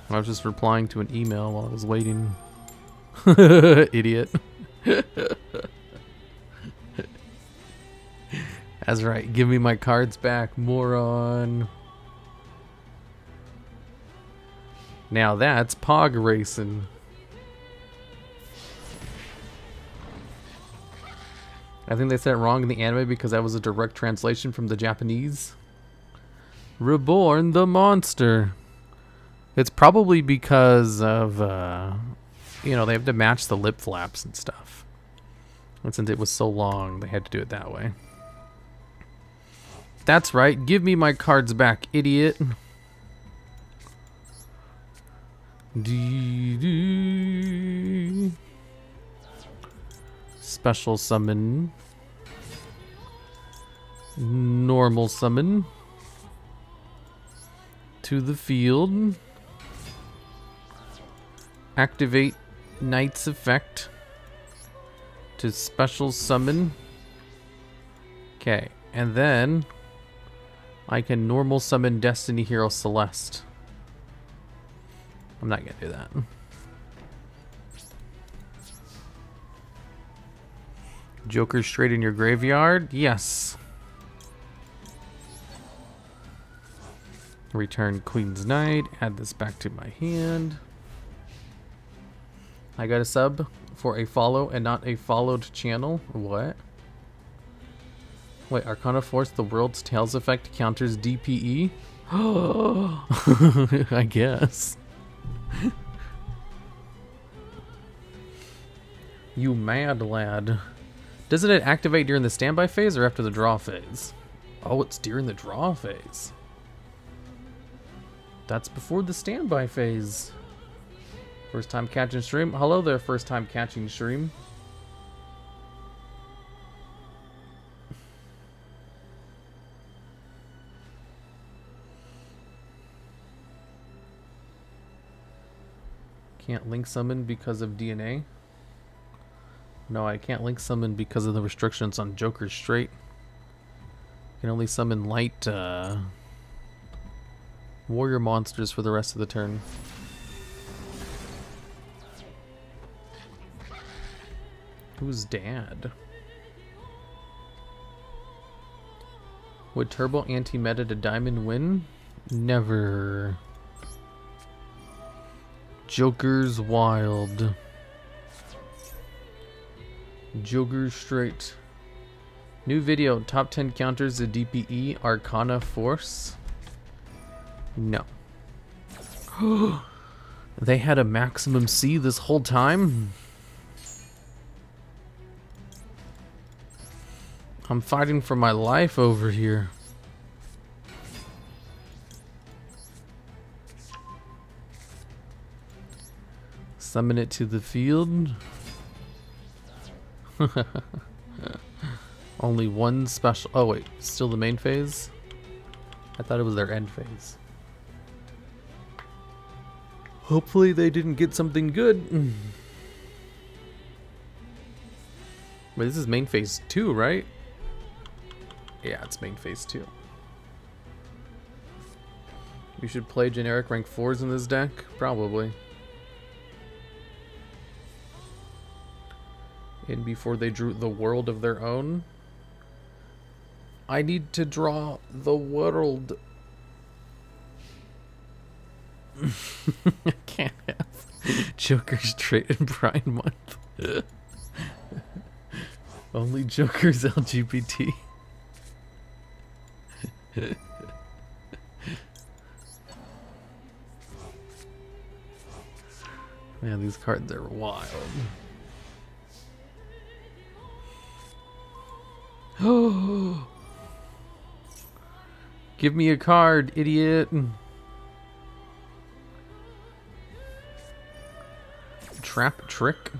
I was just replying to an email while I was waiting. Idiot. That's right. Give me my cards back, moron. Now that's Pog racing. I think they said it wrong in the anime because that was a direct translation from the Japanese. Reborn the monster. It's probably because of, you know, they have to match the lip flaps and stuff. And since it was so long, they had to do it that way. That's right. Give me my cards back, idiot. Special summon. Normal summon. To the field. Activate Knight's effect. To special summon. Okay, and then I can normal summon Destiny Hero Celeste. I'm not gonna do that. Joker straight in your graveyard? Yes. Return Queen's Knight. Add this back to my hand. I got a sub for a follow and not a followed channel. What? Wait, Arcana Force, the World's Tails effect counters DPE? I guess. You mad lad. Doesn't it activate during the standby phase or after the draw phase? Oh, it's during the draw phase. That's before the standby phase. First time catching stream. Hello there, first time catching stream. Can't link summon because of DNA. No, I can't link summon because of the restrictions on Joker straight. I can only summon light warrior monsters for the rest of the turn. Who's dad? Would turbo anti-meta to diamond win? Never. Joker's wild. Joker straight. New video, top 10 counters the DPE Arcana Force. No. They had a maximum C this whole time? I'm fighting for my life over here. Summon it to the field. Only one special. Oh wait, still the main phase? I thought it was their end phase. Hopefully they didn't get something good. Wait, this is main phase 2, right? Yeah, it's main phase 2. We should play generic rank 4s in this deck? Probably. And before they drew the world of their own. I need to draw the world. I can't have Joker's Trade in Pride Month. Only Joker's LGBT. Man, these cards are wild. Oh, give me a card, idiot. Trap trick.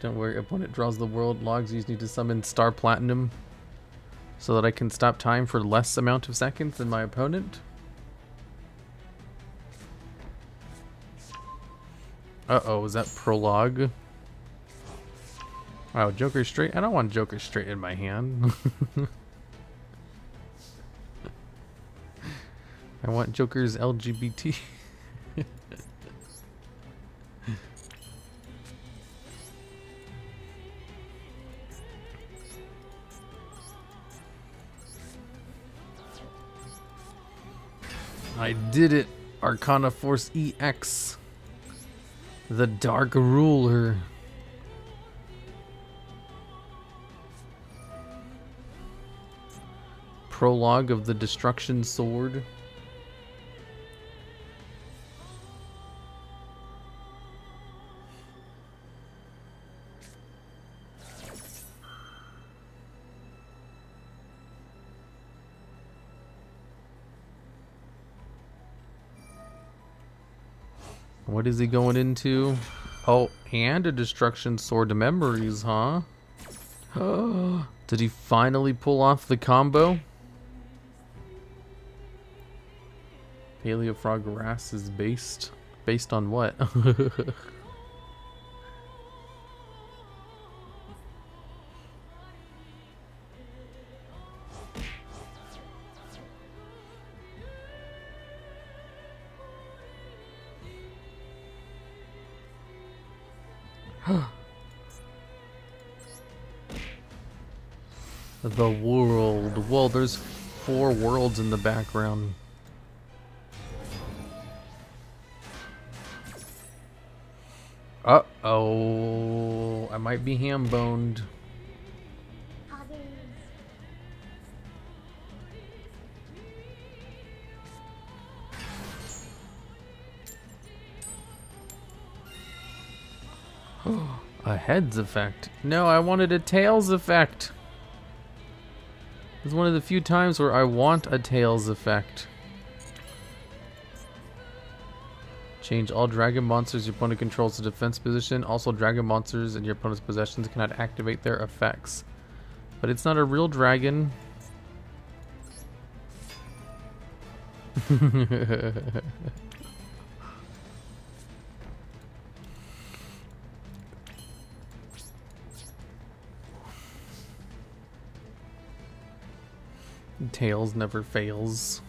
Don't worry, opponent draws the world. Logs, you just need to summon Star Platinum so that I can stop time for less amount of seconds than my opponent. Uh-oh, is that prologue? Oh, Joker straight? I don't want Joker straight in my hand. I want Joker's LGBT. I did it! Arcana Force EX. The Dark Ruler. Prologue of the Destruction Sword. What is he going into? Oh, and a Destruction Sword to Memories, huh? Did he finally pull off the combo? Paleofrog Wrath is based on what? The world. Whoa, there's 4 worlds in the background. Uh-oh. I might be ham-boned. A heads effect. No, I wanted a tails effect. It's one of the few times where I want a tails effect. Change all dragon monsters your opponent controls to defense position. Also, dragon monsters in your opponent's possessions cannot activate their effects. But it's not a real dragon. Tails never fails.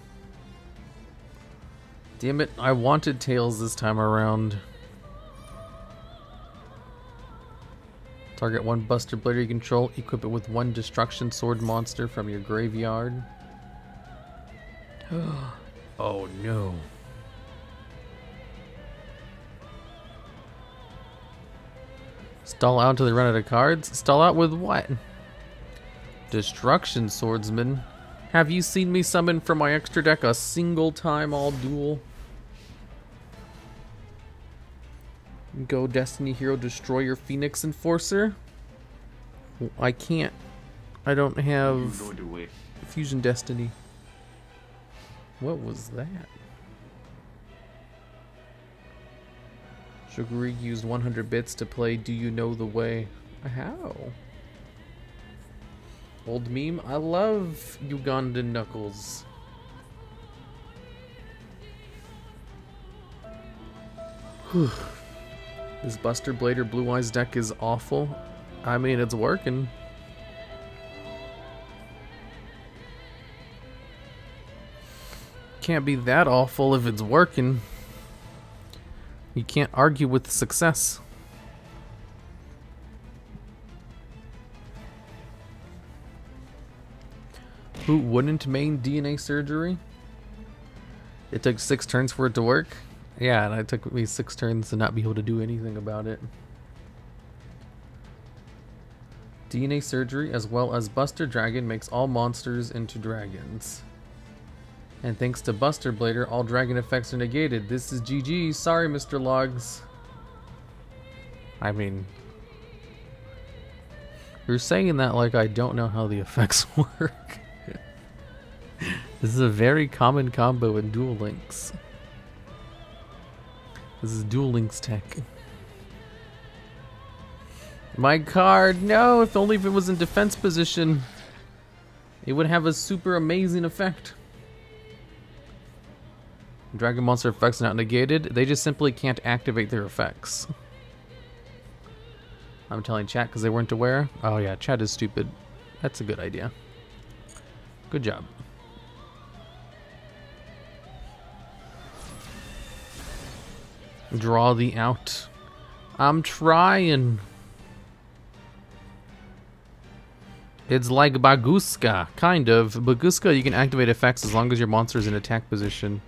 Damn it, I wanted tails this time around. Target 1 Buster Blader you control. Equip it with 1 Destruction Sword monster from your graveyard. Oh no. Stall out until they run out of cards? Stall out with what? Destruction Swordsman? Have you seen me summon from my extra deck a single time all duel? Go Destiny Hero, destroy your Phoenix Enforcer? I can't. I don't have Fusion Destiny. What was that? Shuguri used 100 bits to play Do You Know the Way? How? Old meme. I love Ugandan Knuckles. This Buster Blader Blue Eyes deck is awful. I mean, it's working. Can't be that awful if it's working. You can't argue with success. Who wouldn't main DNA surgery? It took 6 turns for it to work. Yeah, and it took me 6 turns to not be able to do anything about it. DNA surgery as well as Buster Dragon makes all monsters into dragons. And thanks to Buster Blader, all dragon effects are negated. This is GG. Sorry, Mr. Logs. I mean, you're saying that like I don't know how the effects work. This is a very common combo in Duel Links. This is Duel Links tech. My card! No! If only if it was in defense position, it would have a super amazing effect. Dragon monster effects not negated. They just simply can't activate their effects. I'm telling chat because they weren't aware. Oh yeah, chat is stupid. That's a good idea. Good job. Draw the out. I'm trying. It's like Baguska, kind of. Baguska, you can activate effects as long as your monster is in attack position.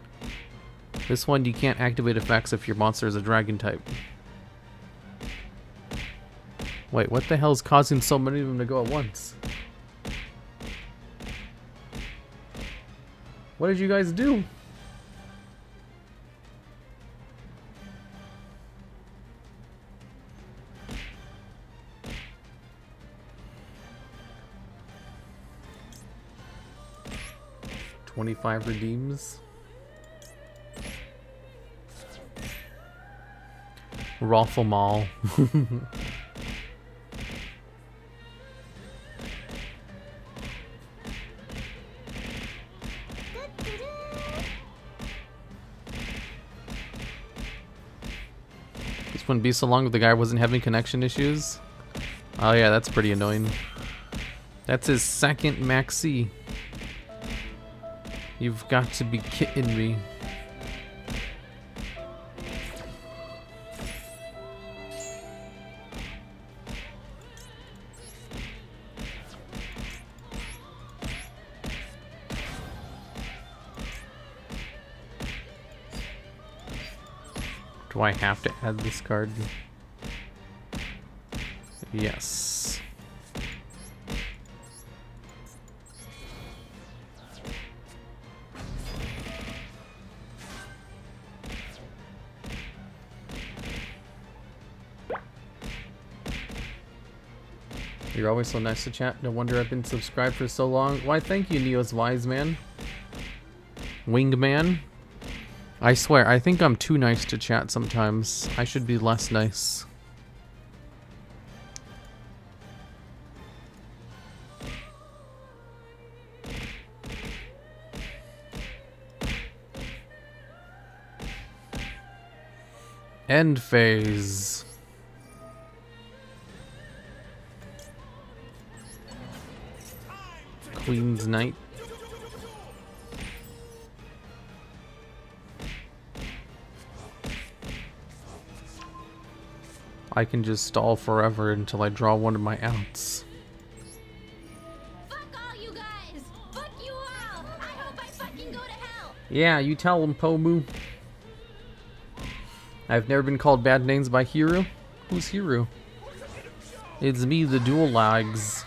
This one, you can't activate effects if your monster is a dragon type. Wait, what the hell is causing so many of them to go at once? What did you guys do? $25 redeems. Raffle Mall. This wouldn't be so long if the guy wasn't having connection issues. Oh yeah, that's pretty annoying. That's his second maxi. You've got to be kidding me. Do I have to add this card? Yes. You're always so nice to chat. No wonder I've been subscribed for so long. Why, thank you, Neo's Wise Man. Wingman. I swear, I think I'm too nice to chat sometimes. I should be less nice. End phase. Queen's Knight. I can just stall forever until I draw one of my outs. Fuck all you guys! Fuck you all! I hope I fucking go to hell! Yeah, you tell him, Pomu. I've never been called bad names by Hero. Who's Hero? It's me, the TheDuelLogs.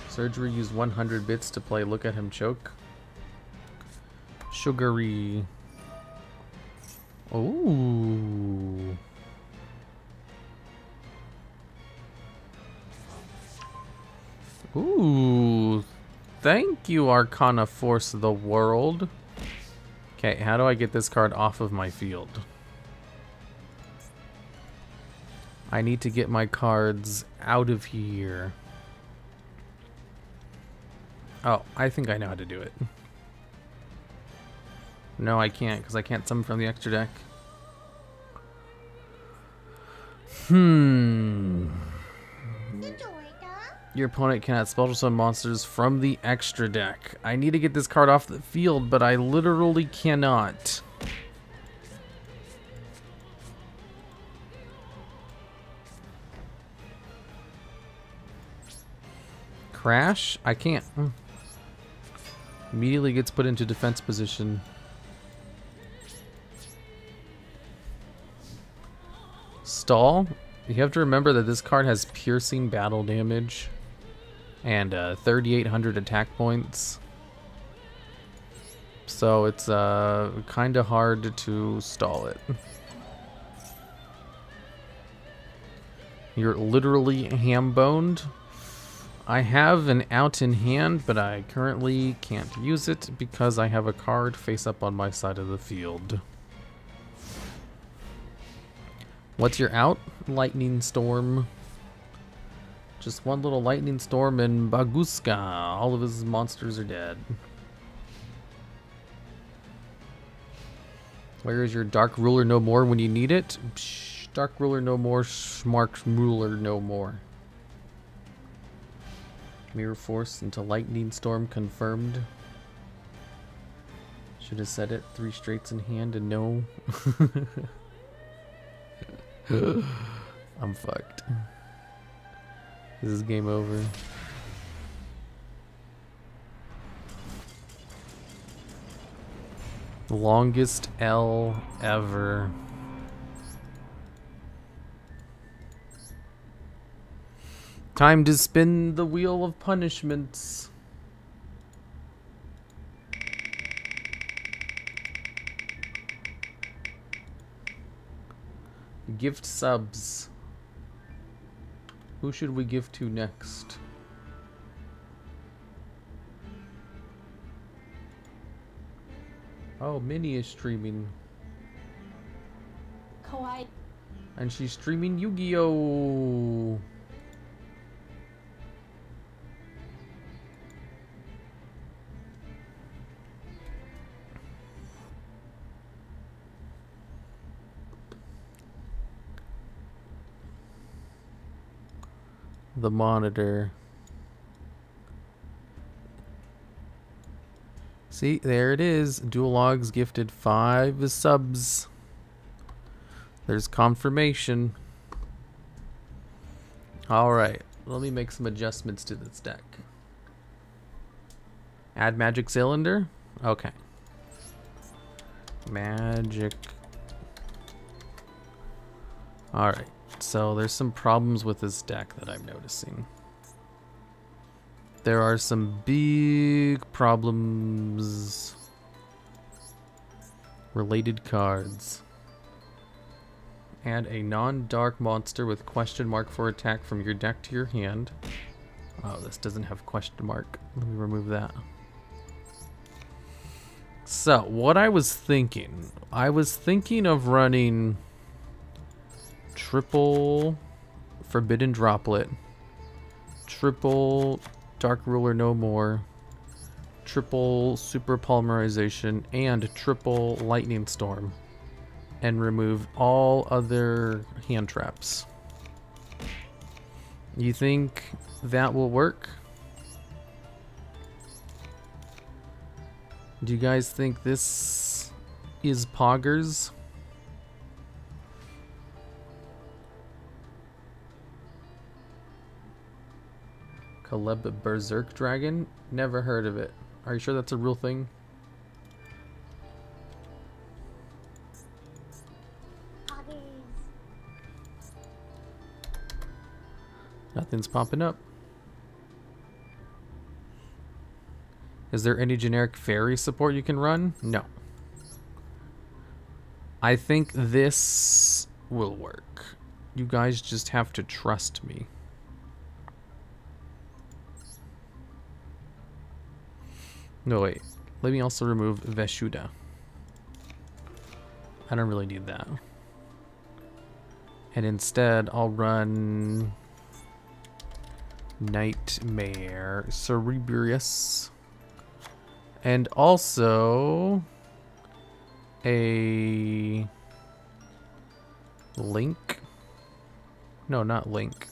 Surgery used 100 bits to play Look at Him Choke. Sugary. Ooh. Ooh. Thank you, Arcana Force of the World. Okay, how do I get this card off of my field? I need to get my cards out of here. Oh, I think I know how to do it. No, I can't, because I can't summon from the extra deck. Your opponent cannot special summon monsters from the extra deck. I need to get this card off the field, but I literally cannot. Crash? I can't. Immediately gets put into defense position. Stall? You have to remember that this card has piercing battle damage and 3,800 attack points. So it's kind of hard to stall it. You're literally ham-boned. I have an out in hand, but I currently can't use it because I have a card face up on my side of the field. What's your out? Lightning Storm. Just one little Lightning Storm and Baguska. All of his monsters are dead. Where is your Dark Ruler no more when you need it? Psh, Dark Ruler no more, Smart Ruler no more. Mirror Force into Lightning Storm confirmed. Should have said it. 3 straights in hand and no. I'm fucked. This is game over. Longest L ever. Time to spin the wheel of punishments. Gift subs. Who should we give to next? Oh, Minnie is streaming. Kawaii. And she's streaming Yu-Gi-Oh! The monitor. See, there it is. TheDuelLogs gifted 5 subs. There's confirmation. Alright, let me make some adjustments to this deck. Add magic cylinder? Okay. Magic. Alright, so there's some problems with this deck that I'm noticing. There are some big problems. Related cards. Add a non-dark monster with question mark for attack from your deck to your hand. Oh, this doesn't have question mark. Let me remove that. So, what I was thinking of running triple Forbidden Droplet, triple Dark Ruler No More, triple Super Polymerization, and triple Lightning Storm, and remove all other hand traps. You think that will work? Do you guys think this is poggers? Caleb Berserk Dragon? Never heard of it. Are you sure that's a real thing? Nothing's popping up. Is there any generic fairy support you can run? No. I think this will work. You guys just have to trust me. No, wait. Let me also remove Veshuda. I don't really need that. And instead, I'll run Nightmare Cerebrius. And also a Link. No, not Link.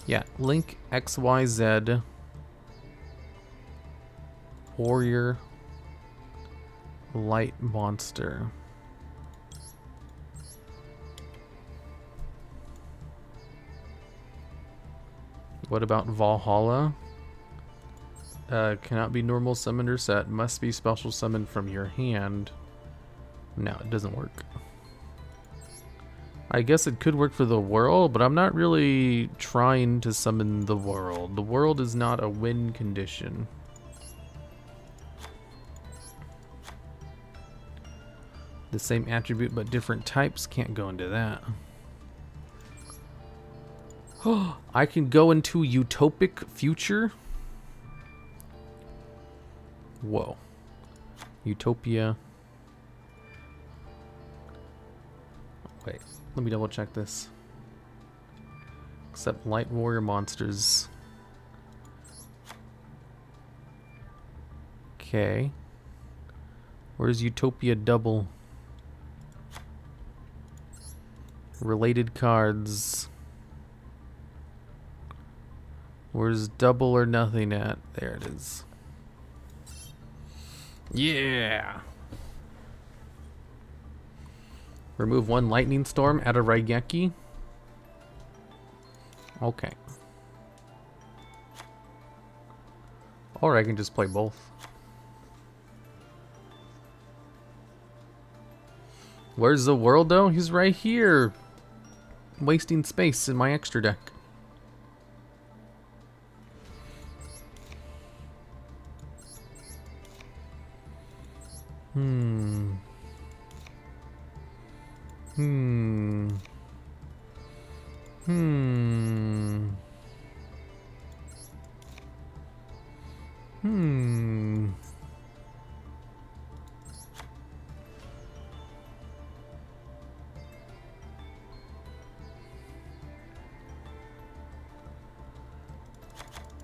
Yeah, Link XYZ Warrior Light Monster. What about Valhalla? Cannot be normal summoned or set. Must be special summoned from your hand. No, it doesn't work. I guess it could work for the world, but I'm not really trying to summon the world. The world is not a win condition. The same attribute but different types. Can't go into that. Oh, I can go into utopic future. Whoa. Utopia. Wait, let me double check this. Except light warrior monsters. Okay. Where's Utopia double? Related cards. Where's double or nothing at? There it is. Yeah. Remove one lightning storm, add a Raigeki. Okay. Or I can just play both. Where's the world though? He's right here. Wasting space in my extra deck. Hmm. Hmm. Hmm. Hmm.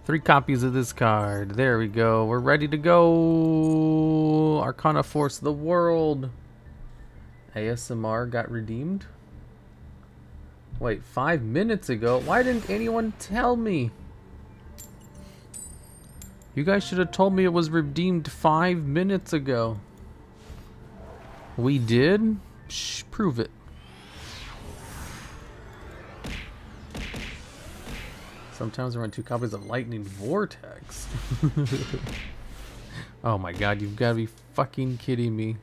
3 copies of this card. There we go. We're ready to go. Arcana Force the World. ASMR got redeemed. Wait, 5 minutes ago? Why didn't anyone tell me? You guys should have told me it was redeemed 5 minutes ago. We did? Shh, prove it. Sometimes I run 2 copies of Lightning Vortex. Oh my god, you've got to be fucking kidding me.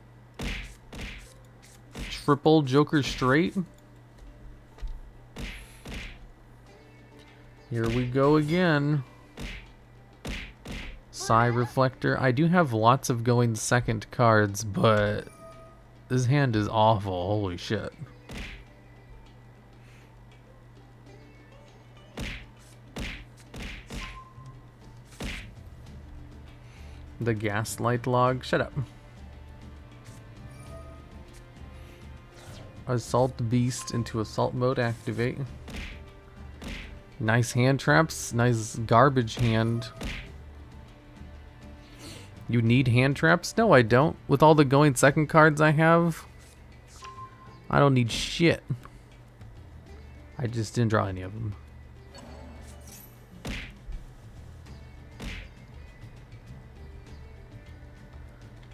Triple Joker straight? Here we go again. Psy Reflector. I do have lots of going second cards, but this hand is awful. Holy shit. The Gaslight log. Shut up. Assault Beast into assault mode. Activate. Nice hand traps. Nice garbage hand. You need hand traps? No, I don't. With all the going second cards I have, I don't need shit. I just didn't draw any of them.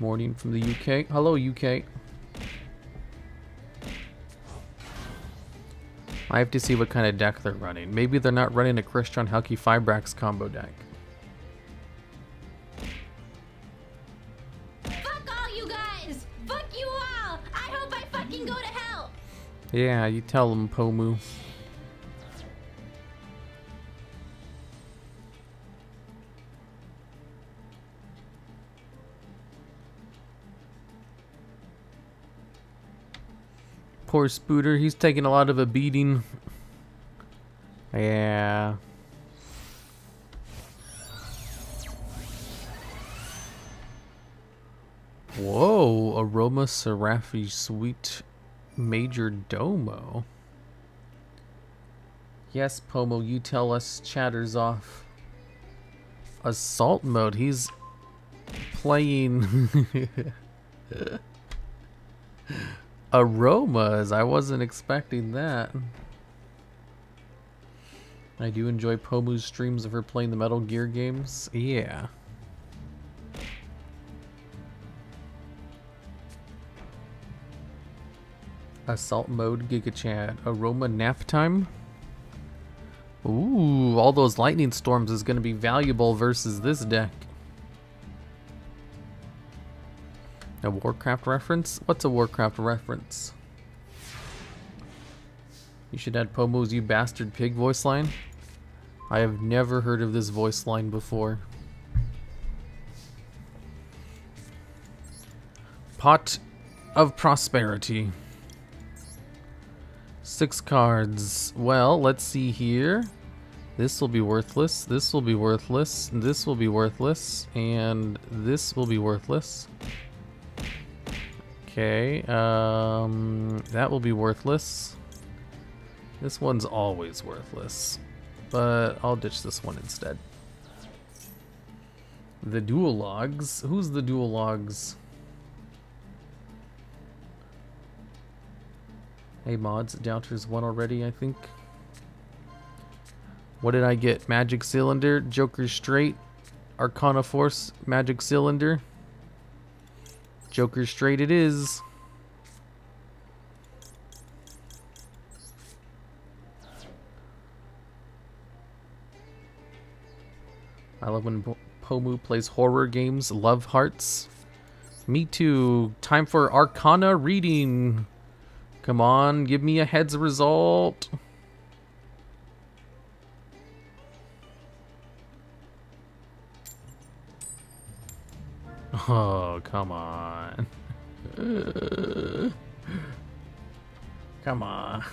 Morning from the UK. Hello, UK. I have to see what kind of deck they're running. Maybe they're not running a Christian Helki Fibrax combo deck. Fuck all you guys! Fuck you all! I hope I fucking go to hell! Yeah, you tell them, Pomu. Poor Spooter, he's taking a lot of a beating. Yeah. Whoa, Aroma Seraphi Sweet Major Domo. Yes, Pomo, you tell us, chatter's off. Assault mode, he's playing aromas. I wasn't expecting that. I do enjoy Pomu's streams of her playing the Metal Gear games. Yeah. Assault mode, Giga Chat. Aroma nap time. Ooh, all those lightning storms is going to be valuable versus this deck. A Warcraft reference? What's a Warcraft reference? You should add Pomo's "You Bastard Pig" voice line. I have never heard of this voice line before. Pot of Prosperity. 6 cards. Well, let's see here. This will be worthless. This will be worthless. This will be worthless. And this will be worthless. Okay, that will be worthless. This one's always worthless, but I'll ditch this one instead. The Duel Logs. Who's the Duel Logs? Hey mods, Doubters won already, I think. What did I get? Magic Cylinder, Joker Straight, Arcana Force, Magic Cylinder. Joker Straight it is. I love when Pomu plays horror games. Love hearts. Me too. Time for Arcana reading. Come on, give me a heads result. Oh, come on. Come on.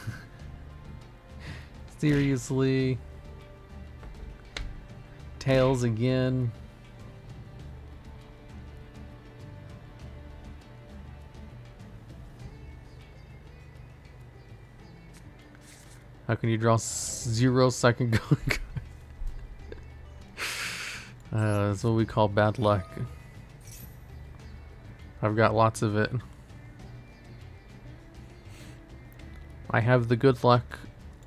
Seriously. Tails again. How can you draw 0 second going? That's what we call bad luck. I've got lots of it. I have the good luck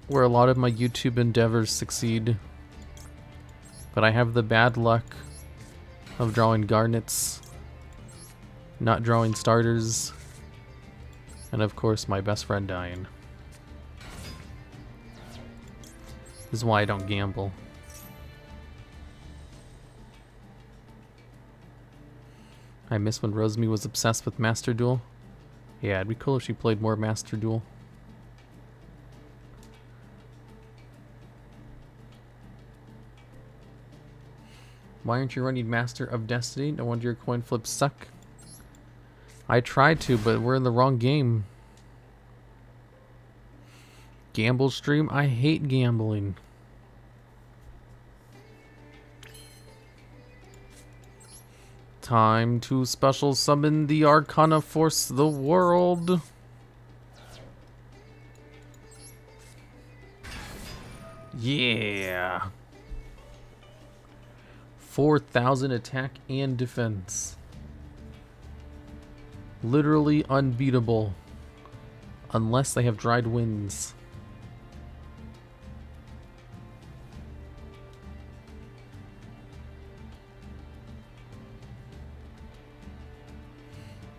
where a lot of my YouTube endeavors succeed. But I have the bad luck of drawing garnets, not drawing starters, and of course my best friend dying. This is why I don't gamble. I miss when Rosemi was obsessed with Master Duel. Yeah, it'd be cool if she played more Master Duel. Why aren't you running Master of Destiny? No wonder your coin flips suck. I tried to, but we're in the wrong game. Gamble stream? I hate gambling. Time to special summon the Arcana Force the world. Yeah. 4,000 attack and defense. Literally unbeatable. Unless they have dried winds.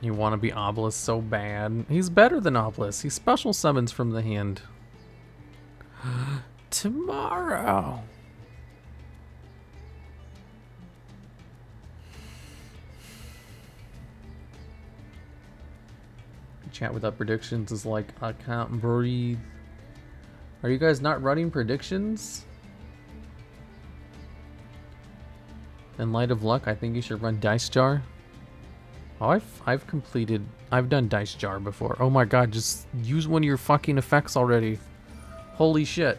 You want to be Obelisk so bad. He's better than Obelisk. He special summons from the hand. Tomorrow. Chat without predictions is like, I can't breathe. Are you guys not running predictions? In light of luck, I think you should run Dice Jar. Oh, I've done Dice Jar before. Oh my god, just use one of your fucking effects already. Holy shit.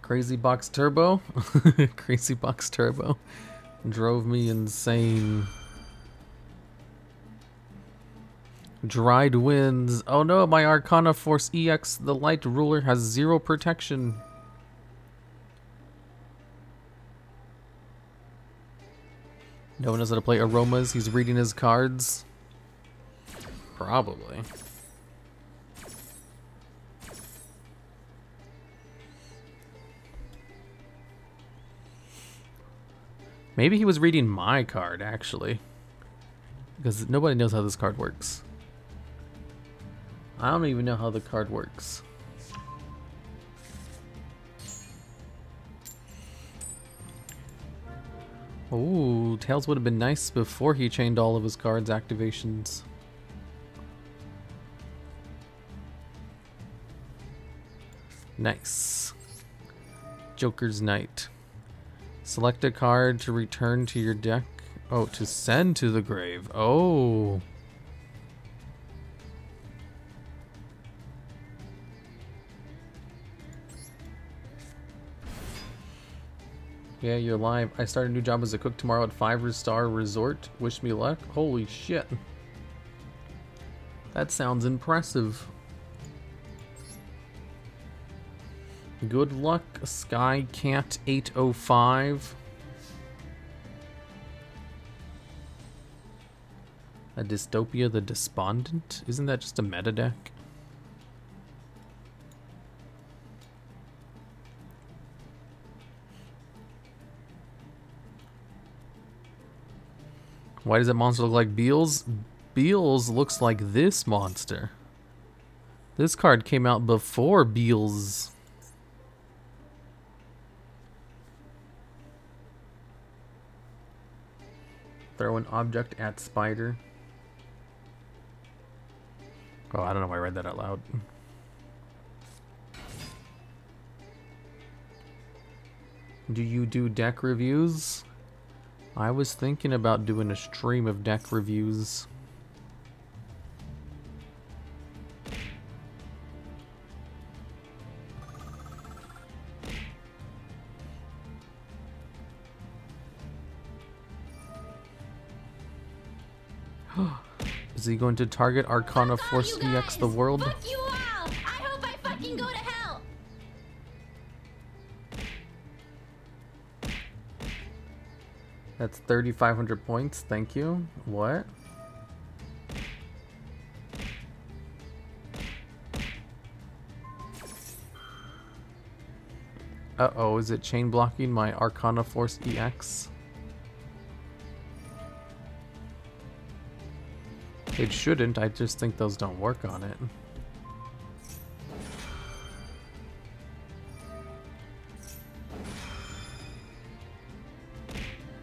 Crazy Box Turbo? Crazy Box Turbo drove me insane. Dried winds. Oh no, my Arcana Force EX, the light ruler, has 0 protection. No one knows how to play aromas. He's reading his cards. Probably. Maybe he was reading my card, actually. Because nobody knows how this card works. I don't even know how the card works. Ooh, Tails would have been nice before he chained all of his cards' activations. Nice. Joker's Knight. Select a card to return to your deck. Oh, to send to the grave. Oh. Yeah, you're live. I start a new job as a cook tomorrow at 5-star resort. Wish me luck. Holy shit. That sounds impressive. Good luck, SkyCat805. A Dystopia the Despondent? Isn't that just a meta deck? Why does that monster look like Beals? Beals looks like this monster. This card came out before Beals. Throw an object at spider. Oh, I don't know why I read that out loud. Do you do deck reviews? I was thinking about doing a stream of deck reviews. Is he going to target Arcana Force EX the world? Fuck you all! I hope I fucking go to hell! That's 3,500 points. Thank you. What? Uh-oh, is it chain blocking my Arcana Force EX? It shouldn't, I just think those don't work on it.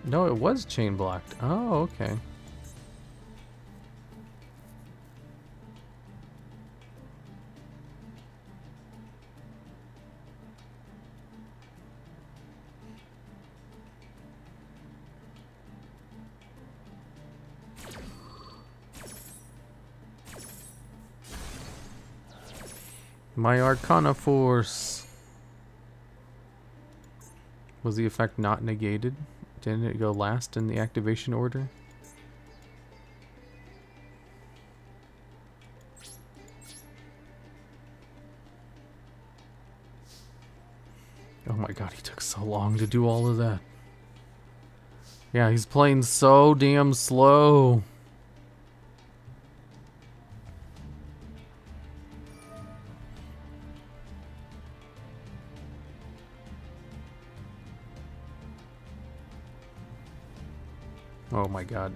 No, it was chain blocked. Oh, okay. My Arcana force. Was the effect not negated? Didn't it go last in the activation order? Oh my god, he took so long to do all of that. Yeah, he's playing so damn slow. Oh my god.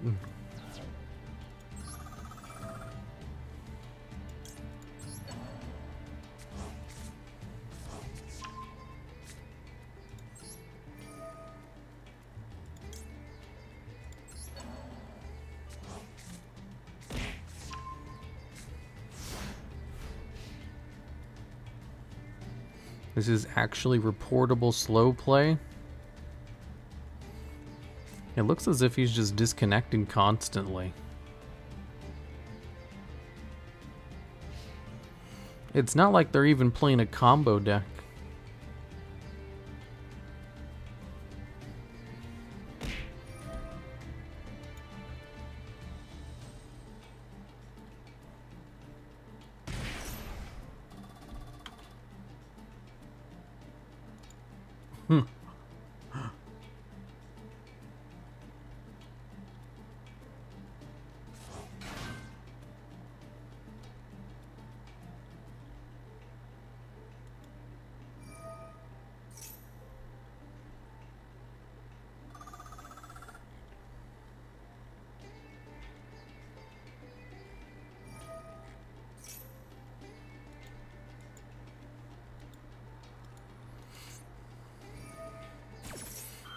This is actually reportable slow play. It looks as if he's just disconnecting constantly. It's not like they're even playing a combo deck.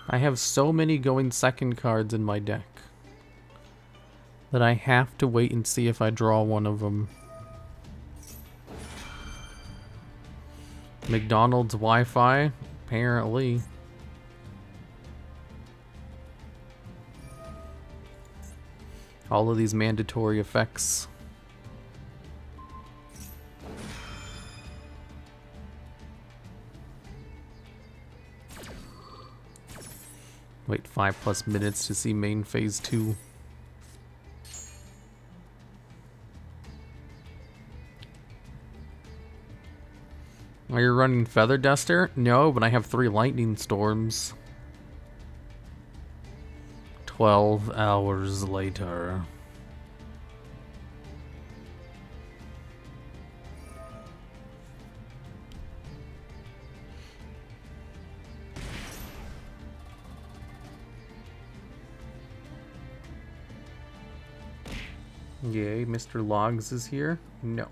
I have so many going second cards in my deck that I have to wait and see if I draw one of them. McDonald's Wi-Fi? Apparently. All of these mandatory effects. Wait 5+ minutes to see main phase 2. Are you running Feather Duster? No, but I have 3 Lightning Storms. 12 hours later. Yay, Mr. Logs is here? No.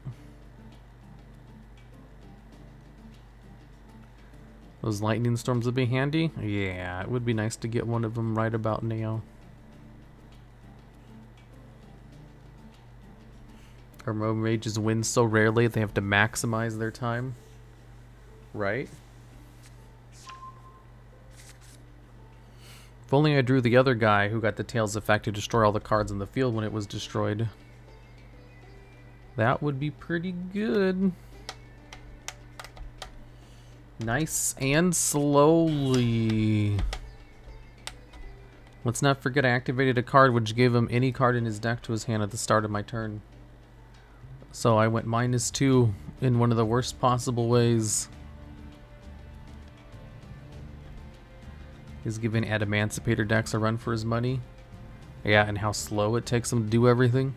Those lightning storms would be handy? Yeah, it would be nice to get one of them right about now. Our Rogue Mages win so rarely they have to maximize their time. Right? If only I drew the other guy who got the Tails effect to destroy all the cards in the field when it was destroyed. That would be pretty good. Nice and slowly. Let's not forget I activated a card which gave him any card in his deck to his hand at the start of my turn. So I went -2 in one of the worst possible ways. He's giving Adamancipator decks a run for his money. Yeah, and how slow it takes him to do everything.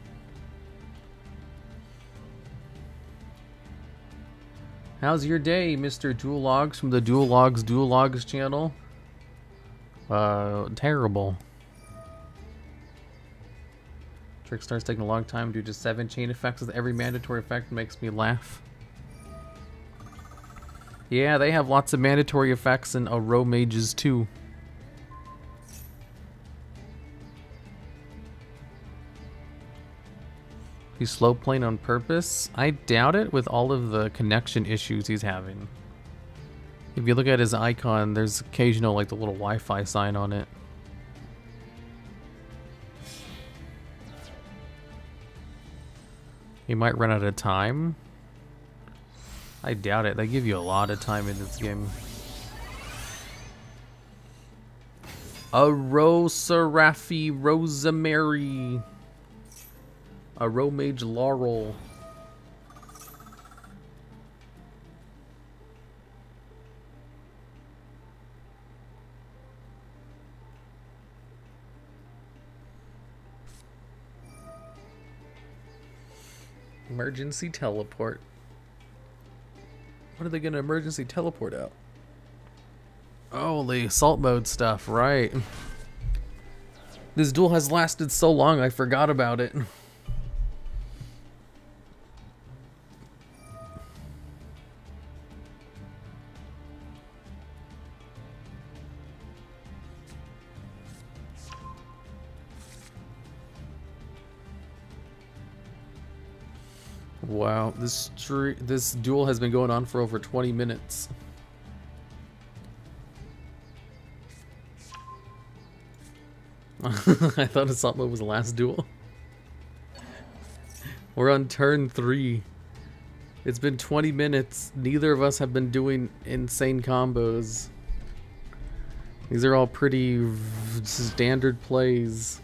How's your day, Mr. TheDuelLogs from the TheDuelLogs channel? Terrible. Trickstar's taking a long time due to 7 chain effects with every mandatory effect makes me laugh. Yeah, they have lots of mandatory effects in row mages too. He's slow playing on purpose? I doubt it with all of the connection issues he's having. If you look at his icon, there's occasional like the little Wi-Fi sign on it. He might run out of time. I doubt it. They give you a lot of time in this game. A Rosarafi Rosemary. A Romage Laurel. Emergency teleport. What are they gonna emergency teleport out? Oh, the assault mode stuff, right. This duel has lasted so long, I forgot about it. Wow, this duel has been going on for over 20 minutes. I thought assault mode was the last duel. We're on turn 3. It's been 20 minutes. Neither of us have been doing insane combos. These are all pretty standard plays.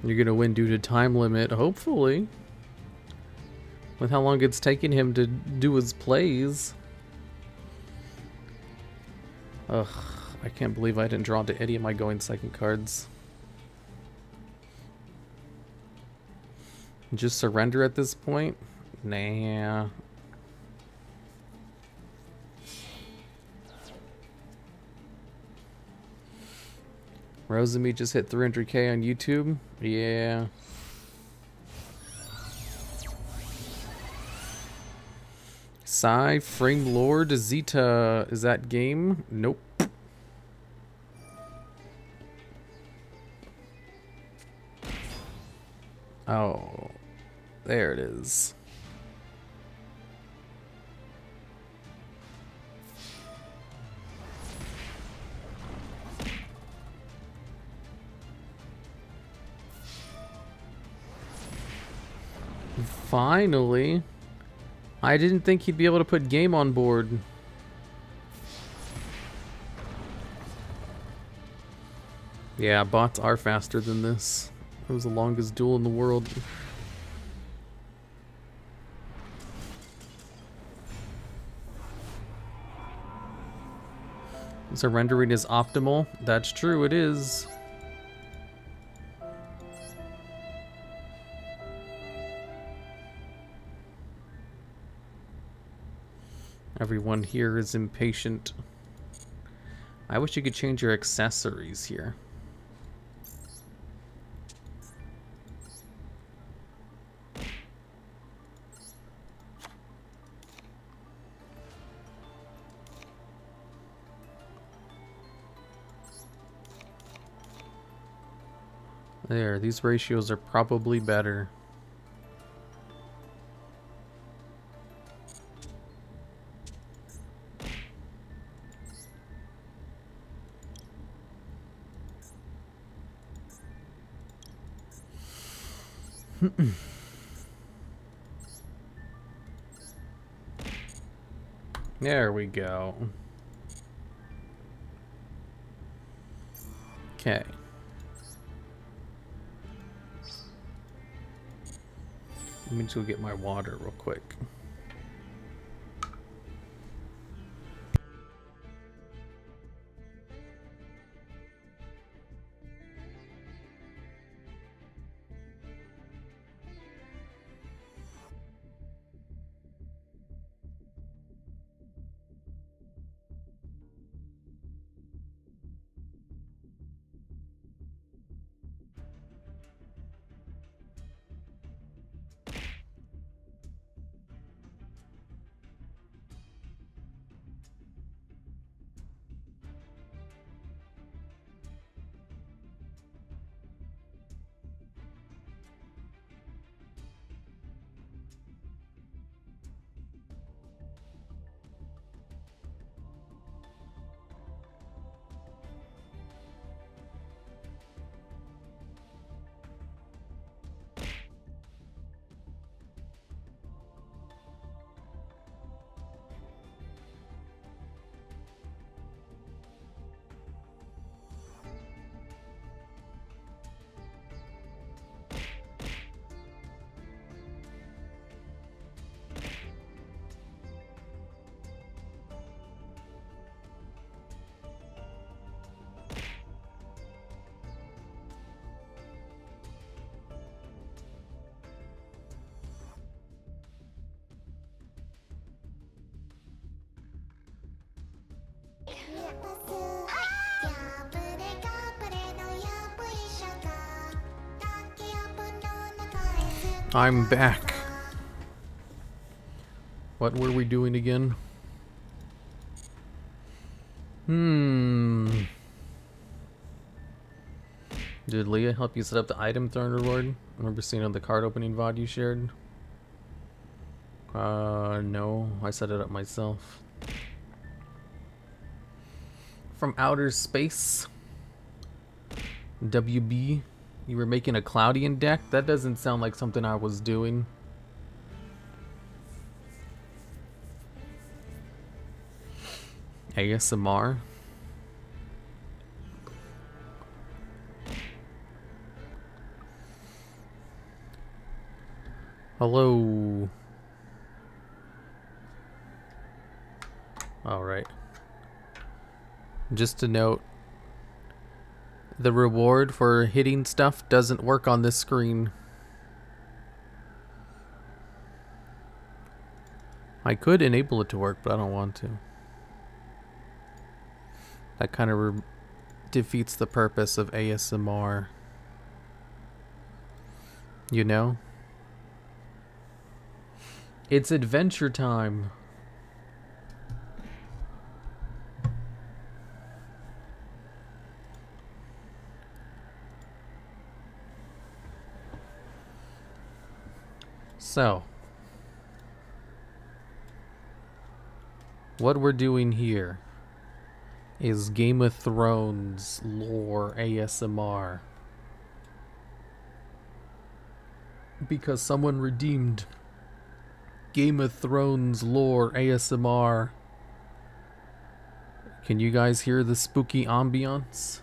You're gonna win due to time limit, hopefully. With how long it's taking him to do his plays. Ugh, I can't believe I didn't draw to any of my going second cards. Just surrender at this point? Nah. Rosemi just hit 300k on YouTube. Yeah. Psy, Frame Lord, Zeta. Is that game? Nope. Oh. There it is. Finally. I didn't think he'd be able to put game on board. Yeah, bots are faster than this. It was the longest duel in the world. Surrendering is optimal. That's true, it is. Everyone here is impatient. I wish you could change your accessories here. There, these ratios are probably better. There we go. Okay. Let me just go get my water real quick. I'm back. What were we doing again? Did Leah help you set up the item throne reward? I remember seeing on the card opening VOD you shared. No, I set it up myself. From outer space. WB. You were making a Cloudian deck? That doesn't sound like something I was doing. ASMR. Hello. Alright. Just a note. The reward for hitting stuff doesn't work on this screen. I could enable it to work, but I don't want to. That kind of defeats the purpose of ASMR. You know? It's adventure time. So, what we're doing here is Game of Thrones lore ASMR. Because someone redeemed Game of Thrones lore ASMR. Can you guys hear the spooky ambiance?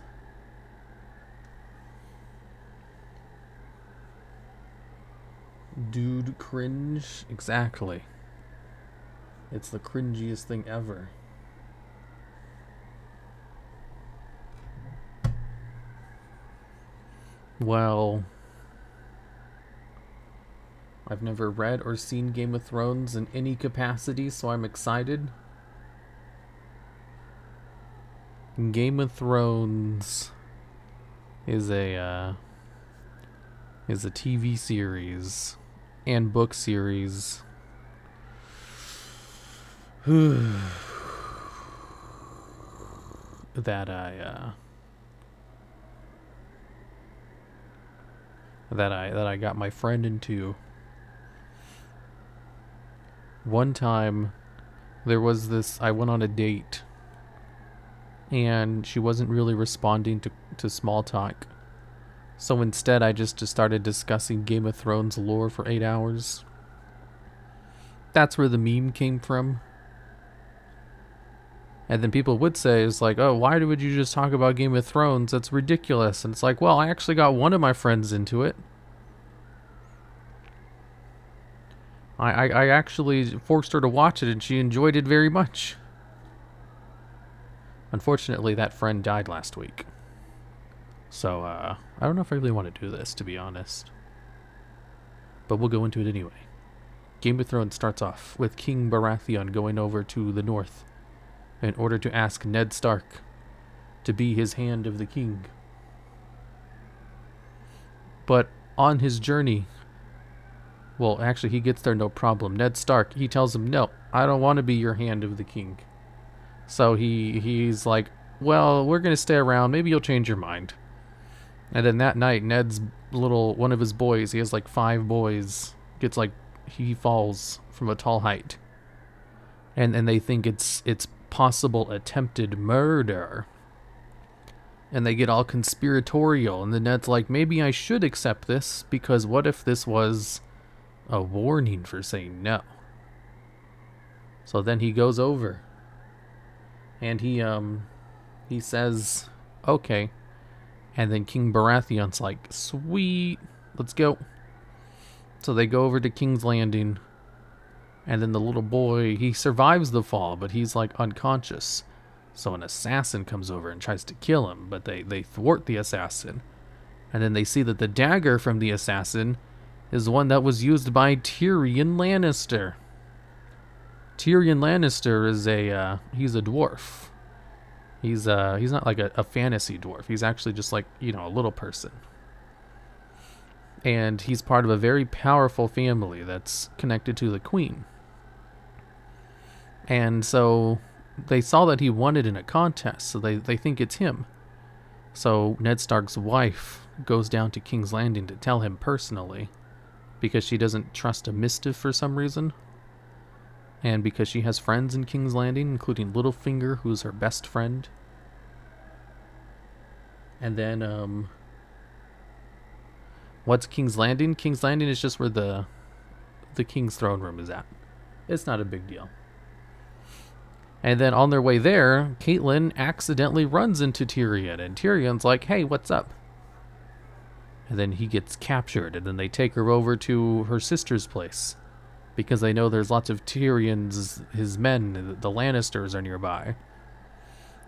Dude, cringe? Exactly. It's the cringiest thing ever. Well, I've never read or seen Game of Thrones in any capacity, so I'm excited. Game of Thrones is a TV series and book series that I got my friend into. One time there was this, I went on a date and she wasn't really responding to small talk. So instead I just started discussing Game of Thrones lore for 8 hours. That's where the meme came from. And then people would say, it's like, oh, why would you just talk about Game of Thrones? That's ridiculous. And it's like, well, I actually got one of my friends into it. I actually forced her to watch it and she enjoyed it very much. Unfortunately, that friend died last week. So, I don't know if I really want to do this, to be honest. But we'll go into it anyway. Game of Thrones starts off with King Baratheon going over to the north in order to ask Ned Stark to be his hand of the king. But on his journey, well, actually, he gets there no problem. Ned Stark, he tells him, no, I don't want to be your hand of the king. So he's like, well, we're going to stay around. Maybe you'll change your mind. And then that night, Ned's one of his boys, he has like 5 boys, gets like, he falls from a tall height. And they think it's possible attempted murder. And they get all conspiratorial. And then Ned's like, maybe I should accept this, because what if this was a warning for saying no? So then he goes over. And he says, okay. And then King Baratheon's like, sweet, let's go. So they go over to King's Landing. And then the little boy, he survives the fall, but he's like unconscious. So an assassin comes over and tries to kill him, but they thwart the assassin. And then they see that the dagger from the assassin is one that was used by Tyrion Lannister. Tyrion Lannister is he's a dwarf. He's not like a fantasy dwarf. He's actually just like, you know, a little person. And he's part of a very powerful family that's connected to the queen. And so they saw that he won it in a contest, so they think it's him. So Ned Stark's wife goes down to King's Landing to tell him personally, because she doesn't trust a Mistiff for some reason. And because she has friends in King's Landing, including Littlefinger, who's her best friend. And then, what's King's Landing? King's Landing is just where the King's throne room is at. It's not a big deal. And then on their way there, Catelyn accidentally runs into Tyrion, and Tyrion's like, hey, what's up? And then he gets captured, and then they take her over to her sister's place, because they know there's lots of his men, the Lannisters, are nearby.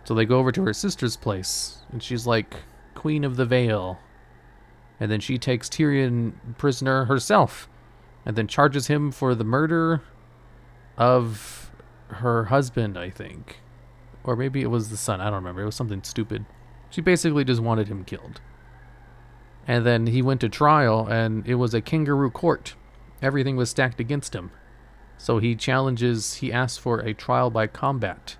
So they go over to her sister's place, and she's like, Queen of the Vale. And then she takes Tyrion prisoner herself, and then charges him for the murder of her husband, I think. Or maybe it was the son, I don't remember. It was something stupid. She basically just wanted him killed. And then he went to trial, and it was a kangaroo court. Everything was stacked against him. So he asks for a trial by combat,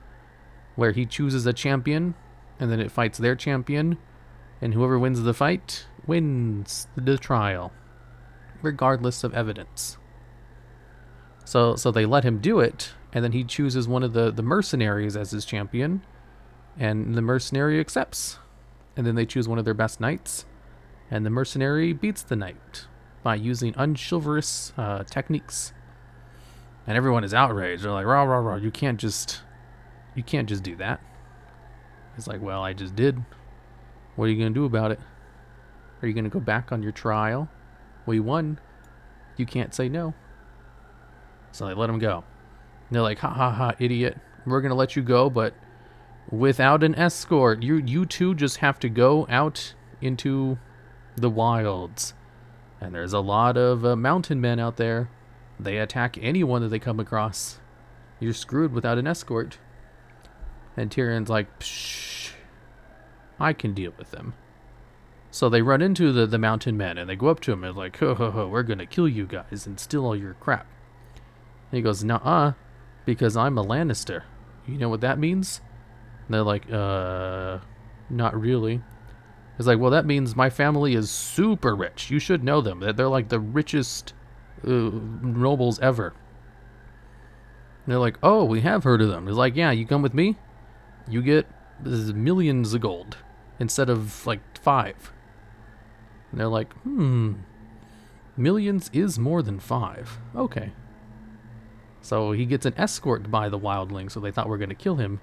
where he chooses a champion, and then it fights their champion, and whoever wins the fight wins the trial, regardless of evidence. So they let him do it, and then he chooses one of the mercenaries as his champion, and the mercenary accepts. And then they choose one of their best knights, and the mercenary beats the knight by using unchivalrous techniques. And everyone is outraged. They're like, rah, rah, rah, you can't just do that. It's like, well, I just did. What are you going to do about it? Are you going to go back on your trial? Well, you won. You can't say no. So they let him go. And they're like, ha ha ha, idiot. We're going to let you go, but without an escort. You two just have to go out into the wilds. And there's a lot of mountain men out there. They attack anyone that they come across. You're screwed without an escort. And Tyrion's like, psh, I can deal with them. So they run into the mountain men, and they go up to him and like, ho ho ho, we're going to kill you guys and steal all your crap. And he goes, nuh-uh, because I'm a Lannister. You know what that means? And they're like, not really. It's like, well, that means my family is super rich. You should know them. They're like the richest nobles ever. And they're like, oh, we have heard of them. It's like, yeah, you come with me, you get millions of gold instead of like 5. And they're like, millions is more than 5. Okay. So he gets an escort by the wildling, so they thought we were going to kill him.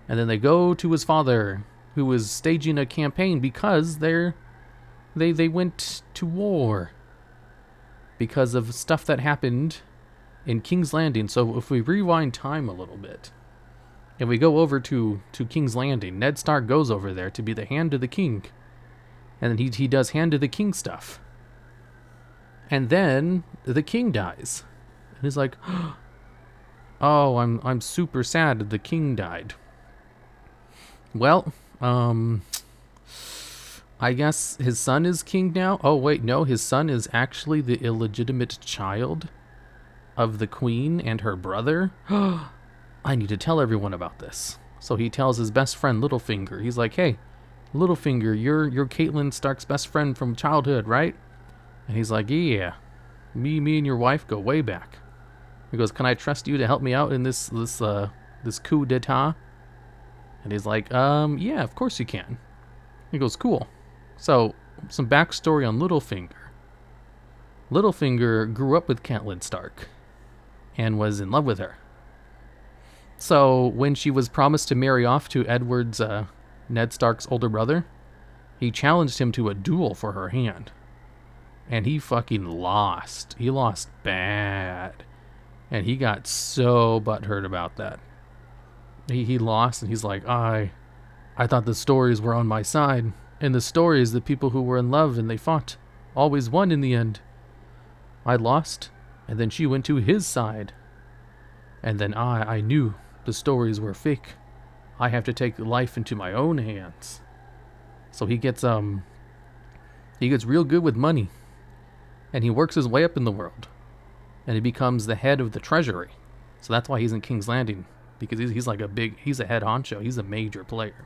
And then they go to his father, who was staging a campaign because they went to war because of stuff that happened in King's Landing. So if we rewind time a little bit, and we go over to King's Landing, Ned Stark goes over there to be the Hand of the King. And then he does Hand of the King stuff. And then the king dies. And he's like, oh, I'm super sad that the king died. Well, I guess his son is king now. Oh, wait, no, his son is actually the illegitimate child of the queen and her brother. I need to tell everyone about this. So he tells his best friend, Littlefinger. He's like, hey, Littlefinger, you're Catelyn Stark's best friend from childhood, right? And he's like, yeah, me and your wife go way back. He goes, can I trust you to help me out in this coup d'etat? And he's like, yeah, of course you can. He goes, cool. So, some backstory on Littlefinger. Littlefinger grew up with Catelyn Stark and was in love with her. So, when she was promised to marry off to Edward's, Ned Stark's older brother, he challenged him to a duel for her hand. And he fucking lost. He lost bad. And he got so butthurt about that. He lost, and he's like, I thought the stories were on my side. In the stories, the people who were in love and they fought always won in the end. I lost, and then she went to his side. And then I knew the stories were fake. I have to take life into my own hands. So he gets real good with money, and he works his way up in the world, and he becomes the head of the treasury. So that's why he's in King's Landing, because he's like he's a head honcho. He's a major player.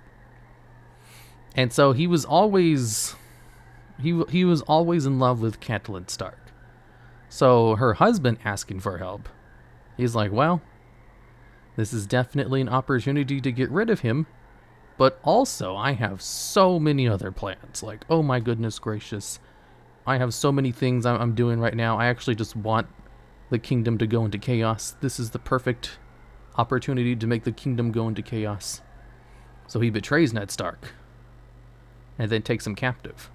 And so he was always in love with Catelyn Stark. So her husband asking for help, he's like, well, this is definitely an opportunity to get rid of him, but also I have so many other plans. Like, oh my goodness gracious, I have so many things I'm doing right now. I actually just want the kingdom to go into chaos. This is the perfect opportunity to make the kingdom go into chaos. So he betrays Ned Stark, and then takes him captive.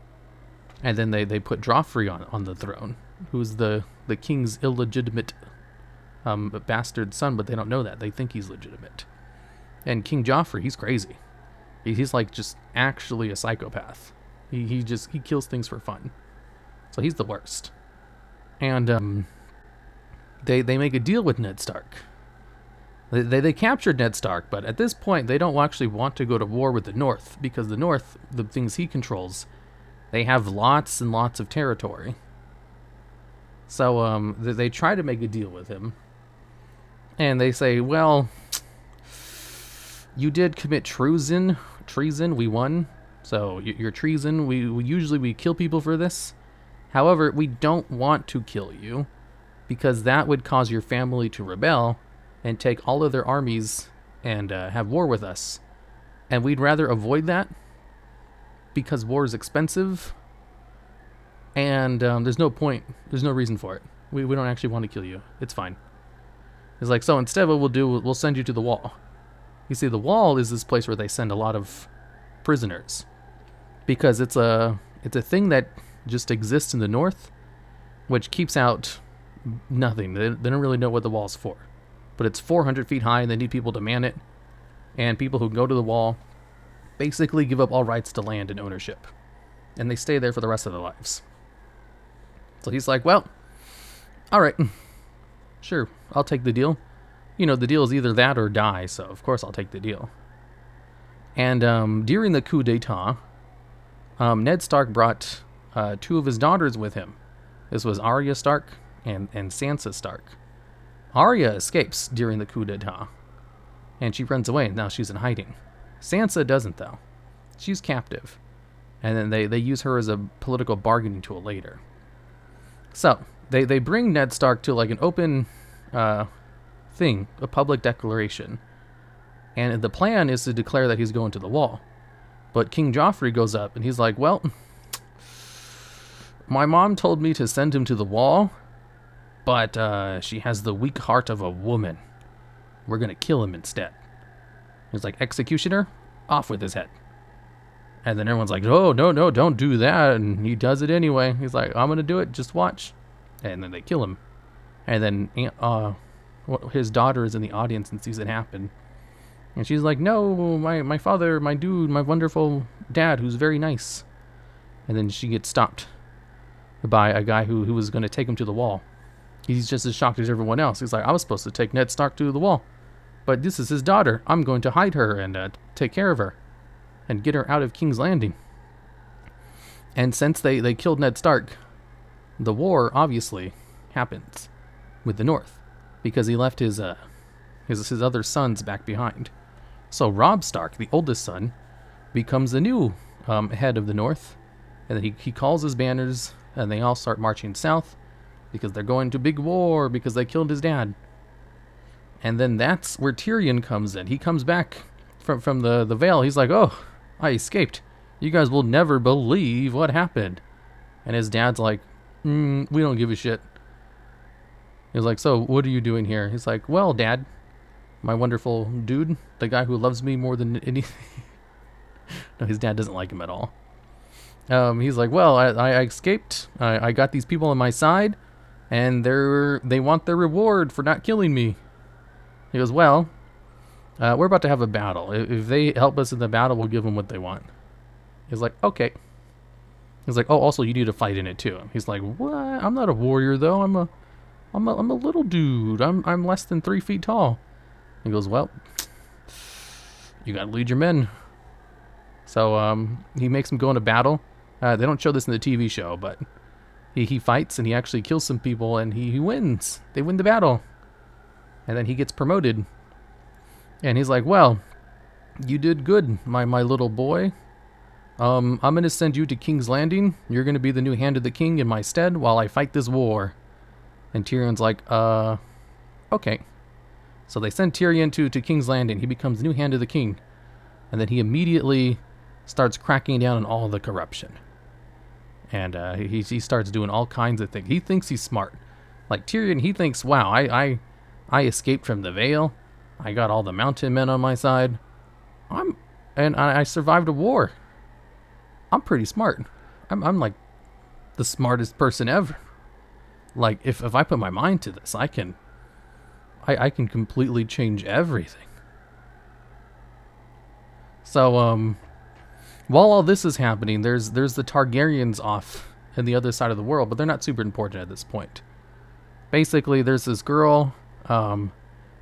And then they put Joffrey on the throne, who's the king's illegitimate bastard son, but they don't know that. They think he's legitimate. And King Joffrey, he's crazy. He's like just actually a psychopath. He kills things for fun. So he's the worst. And they make a deal with Ned Stark. They captured Ned Stark, but at this point they don't actually want to go to war with the North, because the North, the things he controls, they have lots and lots of territory. So they try to make a deal with him, and they say, well, you did commit treason, we won, so your treason, we usually kill people for this. However, we don't want to kill you, because that would cause your family to rebel and take all of their armies and have war with us. And we'd rather avoid that, because war is expensive, and there's no point, there's no reason for it. We don't actually want to kill you. It's fine. It's like, so instead what we'll do, we'll send you to the Wall. You see, the Wall is this place where they send a lot of prisoners, because it's a thing that just exists in the North, which keeps out nothing. They don't really know what the Wall's for. But it's 400 feet high, and they need people to man it. And people who go to the Wall basically give up all rights to land and ownership. And they stay there for the rest of their lives. So he's like, well, alright, sure, I'll take the deal. You know, the deal is either that or die, so of course I'll take the deal. And during the coup d'etat, Ned Stark brought 2 of his daughters with him. This was Arya Stark and Sansa Stark. Arya escapes during the coup d'etat, and she runs away. Now she's in hiding. Sansa doesn't, though. She's captive, and then they use her as a political bargaining tool later. So they bring Ned Stark to like an open thing, a public declaration, and the plan is to declare that he's going to the Wall. But King Joffrey goes up, and he's like, well, my mom told me to send him to the Wall, but she has the weak heart of a woman. We're going to kill him instead. He's like, executioner, off with his head. And then everyone's like, oh, no, don't do that. And he does it anyway. He's like, I'm going to do it, just watch. And then they kill him. And then his daughter is in the audience and sees it happen. And she's like, no, my father, my dude, my wonderful dad, who's very nice. And then she gets stopped by a guy who was going to take him to the Wall. He's just as shocked as everyone else. He's like, I was supposed to take Ned Stark to the Wall, but this is his daughter. I'm going to hide her and take care of her and get her out of King's Landing. And since they killed Ned Stark, the war obviously happens with the North, because he left his other sons back behind. So Robb Stark, the oldest son, becomes the new head of the North, and then he calls his banners, and they all start marching south, because they're going to big war because they killed his dad. And then that's where Tyrion comes in. He comes back from the Vale. He's like, oh, I escaped. You guys will never believe what happened. And his dad's like, we don't give a shit. He's like, so what are you doing here? He's like, well, Dad, my wonderful dude, the guy who loves me more than anything. No, his dad doesn't like him at all. He's like, well, I escaped. I got these people on my side, and they want their reward for not killing me. He goes, well, we're about to have a battle. If they help us in the battle, we'll give them what they want. He's like, okay. He's like, oh, also you need to fight in it too. He's like, what? I'm not a warrior though. I'm a little dude. I'm less than 3 feet tall. He goes, well, you gotta lead your men. So he makes them go into battle. They don't show this in the TV show, but he fights and he actually kills some people and he wins. They win the battle. And then he gets promoted. And he's like, well, you did good, my little boy. I'm going to send you to King's Landing. You're going to be the new hand of the king in my stead while I fight this war. And Tyrion's like, okay. So they send Tyrion to King's Landing. He becomes the new hand of the king. And then he immediately starts cracking down on all the corruption. And he starts doing all kinds of things. He thinks he's smart. Like Tyrion, he thinks, wow, I escaped from the Vale. I got all the mountain men on my side. I survived a war. I'm pretty smart. I'm like the smartest person ever. Like if I put my mind to this, I can completely change everything. So while all this is happening, there's the Targaryens off in the other side of the world, but they're not super important at this point. Basically, there's this girl.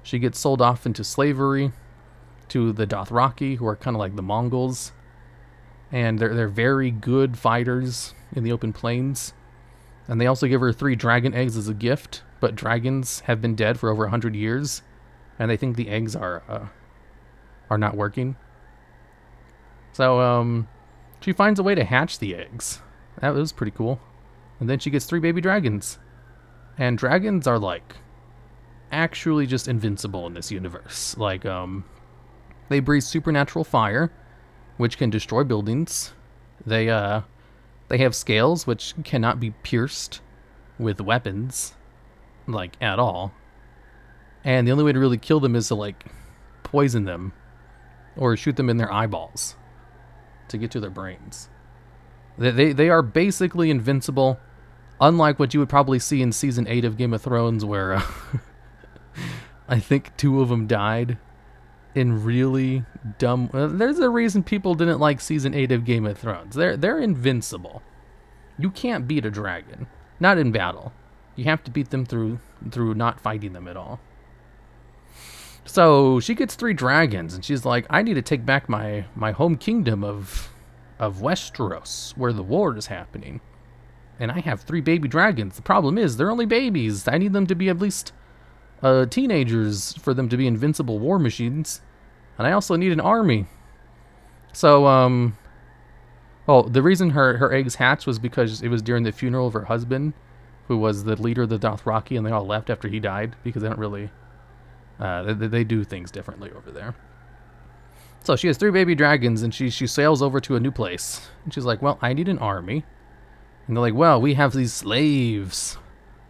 She gets sold off into slavery to the Dothraki, who are kind of like the Mongols. And they're very good fighters in the open plains. And they also give her 3 dragon eggs as a gift, but dragons have been dead for over 100 years, and they think the eggs are not working. So she finds a way to hatch the eggs. That was pretty cool. And then she gets 3 baby dragons. And dragons are like actually just invincible in this universe. Like they breathe supernatural fire, which can destroy buildings. They have scales which cannot be pierced with weapons, like at all. And the only way to really kill them is to like poison them or shoot them in their eyeballs to get to their brains. They are basically invincible, unlike what you would probably see in season 8 of Game of Thrones, where I think 2 of them died in really dumb... there's a reason people didn't like season 8 of Game of Thrones. They're invincible. You can't beat a dragon. Not in battle. You have to beat them through not fighting them at all. So she gets 3 dragons, and she's like, I need to take back my home kingdom of Westeros, where the war is happening. And I have 3 baby dragons. The problem is, they're only babies. I need them to be at least teenagers for them to be invincible war machines. And I also need an army. So, the reason her eggs hatched was because it was during the funeral of her husband, who was the leader of the Dothraki, and they all left after he died, because they don't really... they do things differently over there. So she has 3 baby dragons, and she sails over to a new place. And she's like, well, I need an army. And they're like, well, we have these slaves.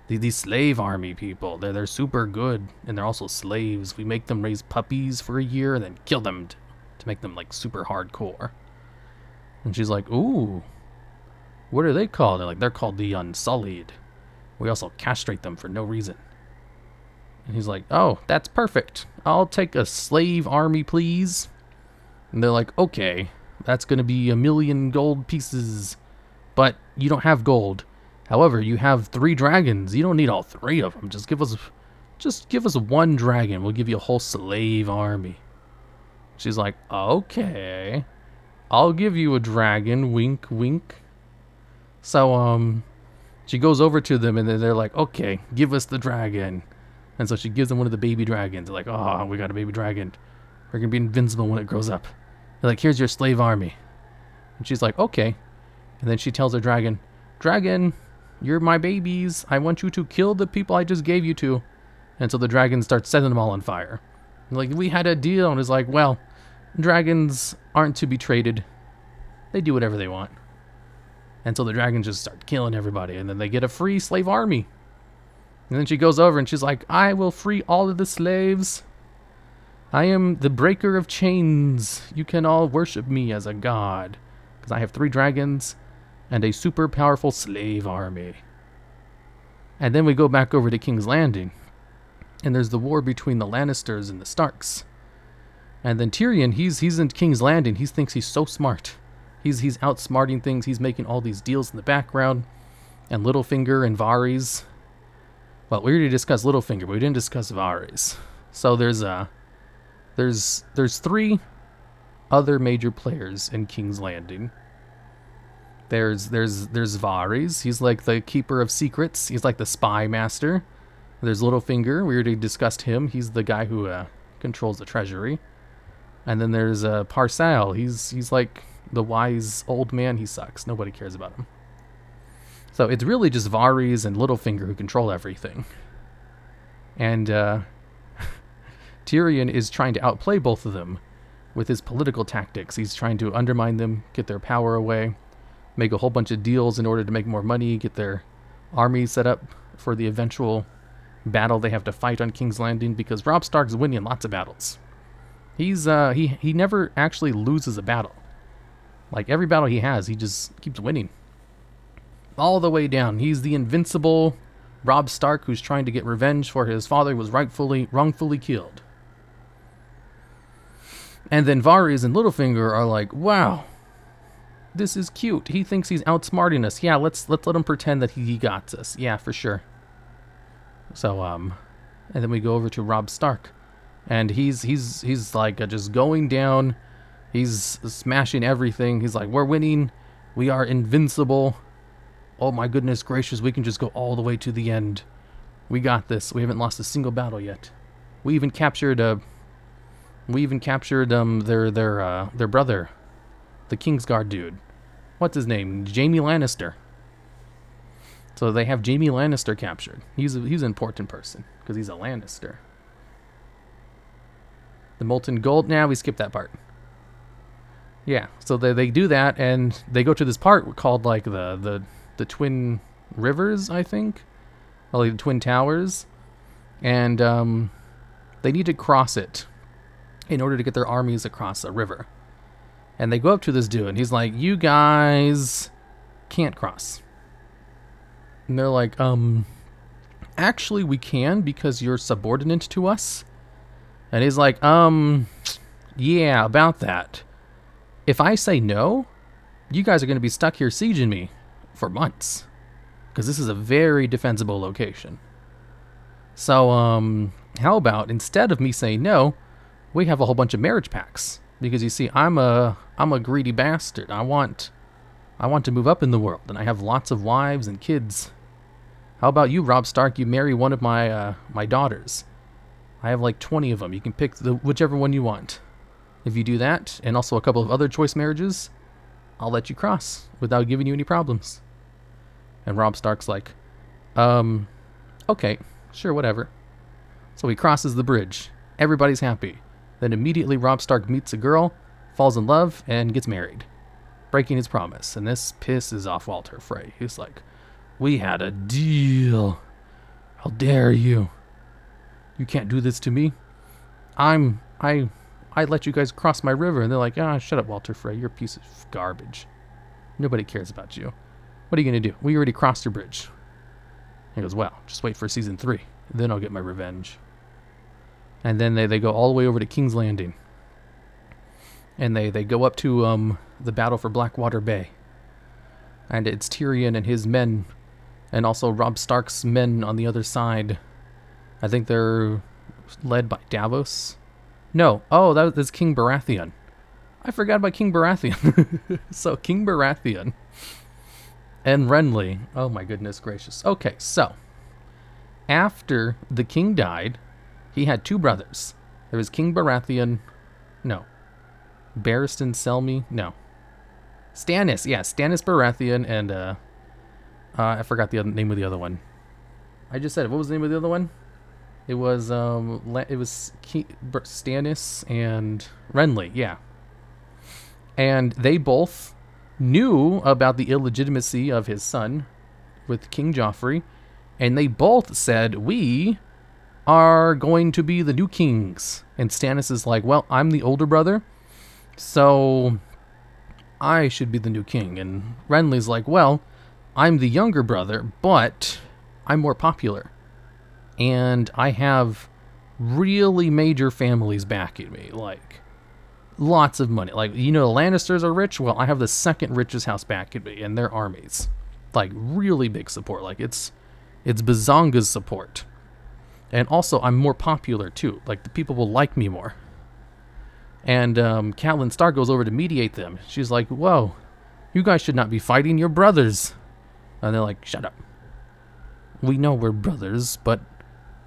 These slave army people. They're super good, and they're also slaves. We make them raise puppies for a year, and then kill them to make them, like, super hardcore. And she's like, ooh, what are they called? They're called the Unsullied. We also castrate them for no reason. And he's like, oh, that's perfect. I'll take a slave army, please. And they're like, okay, that's going to be 1,000,000 gold pieces. But you don't have gold. However, you have 3 dragons. You don't need all 3 of them. Just give us 1 dragon. We'll give you a whole slave army. She's like, okay, I'll give you a dragon. Wink, wink. So, she goes over to them, and they're like, okay, give us the dragon. And so she gives them one of the baby dragons. They're like, oh, we got a baby dragon. We're going to be invincible when it grows up. They're like, here's your slave army. And she's like, okay. And then she tells her dragon, dragon, you're my babies. I want you to kill the people I just gave you to. And so the dragon starts setting them all on fire. And like, we had a deal. And it's like, well, dragons aren't to be traded. They do whatever they want. And so the dragons just start killing everybody. And then they get a free slave army. And then she goes over and she's like, I will free all of the slaves. I am the breaker of chains. You can all worship me as a god. Because I have 3 dragons and a super powerful slave army. And then we go back over to King's Landing. And there's the war between the Lannisters and the Starks. And then Tyrion, he's in King's Landing. He thinks he's so smart. He's outsmarting things. He's making all these deals in the background. And Littlefinger and Varys. Well, we already discussed Littlefinger, but we didn't discuss Varys. So there's 3 other major players in King's Landing. There's Varys. He's like the keeper of secrets. He's like the spy master. There's Littlefinger. We already discussed him. He's the guy who controls the treasury. And then there's Parcel. He's like the wise old man. He sucks. Nobody cares about him. So it's really just Varys and Littlefinger who control everything. And Tyrion is trying to outplay both of them with his political tactics. He's trying to undermine them, get their power away, make a whole bunch of deals in order to make more money, get their army set up for the eventual battle they have to fight on King's Landing, because Robb Stark's winning lots of battles. He's he never actually loses a battle. Like, every battle he has, he just keeps winning. All the way down. He's the invincible Robb Stark who's trying to get revenge for his father who was wrongfully killed. And then Varys and Littlefinger are like, wow, this is cute. He thinks he's outsmarting us. Yeah, let's let him pretend that he got us. Yeah, for sure. So, and then we go over to Robb Stark. And he's like just going down. He's smashing everything. He's like, we're winning. We are invincible. Oh my goodness gracious, we can just go all the way to the end. We got this. We haven't lost a single battle yet. We even captured their brother, the Kingsguard dude. What's his name? Jaime Lannister. So they have Jaime Lannister captured. He's an important person because he's a Lannister. The molten gold. Now we skip that part. Yeah, so they do that, and they go to this part called like the Twin Rivers, I think, or like the Twin Towers, and they need to cross it in order to get their armies across a river. And they go up to this dude, and he's like, "You guys can't cross." And they're like, "Actually, we can because you're subordinate to us." And he's like, "Yeah, about that. If I say no, you guys are going to be stuck here sieging me for months, because this is a very defensible location. So, how about instead of me saying no, we have a whole bunch of marriage pacts? Because you see, I'm a greedy bastard. I want to move up in the world, and I have lots of wives and kids. How about you, Robb Stark? You marry one of my my daughters. I have like 20 of them. You can pick whichever one you want. If you do that, and also a couple of other choice marriages, I'll let you cross without giving you any problems." And Robb Stark's like, okay, sure, whatever. So he crosses the bridge. Everybody's happy. Then immediately Robb Stark meets a girl, falls in love, and gets married, breaking his promise. And this pisses off Walter Frey. He's like, "We had a deal. How dare you? You can't do this to me. I let you guys cross my river." And they're like, "Ah, shut up, Walter Frey. You're a piece of garbage. Nobody cares about you. What are you going to do? We already crossed your bridge." He goes, "Well, just wait for season 3. Then I'll get my revenge." And then they go all the way over to King's Landing. And they go up to the battle for Blackwater Bay. And it's Tyrion and his men, and also Robb Stark's men on the other side. I think they're led by Davos. No. Oh, that's King Baratheon. I forgot about King Baratheon. So, King Baratheon and Renly. Oh my goodness gracious. Okay, so after the king died, he had 2 brothers. There was King Baratheon. No. Barristan Selmy. No. Stannis. Yeah, Stannis Baratheon and I forgot the name of the other one. I just said it. What was the name of the other one? It was Stannis and Renly, yeah. And they both knew about the illegitimacy of his son with King Joffrey, and they both said, "We are going to be the new kings." And Stannis is like, "Well, I'm the older brother, so I should be the new king." And Renly's like, "Well, I'm the younger brother, but I'm more popular. And I have really major families backing me, like lots of money. Like, you know, the Lannisters are rich. Well, I have the second richest house backing me and their armies. Like, really big support. Like, it's Bazonga's support. And also, I'm more popular, too. Like, the people will like me more." And Catelyn Stark goes over to mediate them. She's like, whoa, you guys should not be fighting, you're brothers. And they're like, shut up. We know we're brothers, but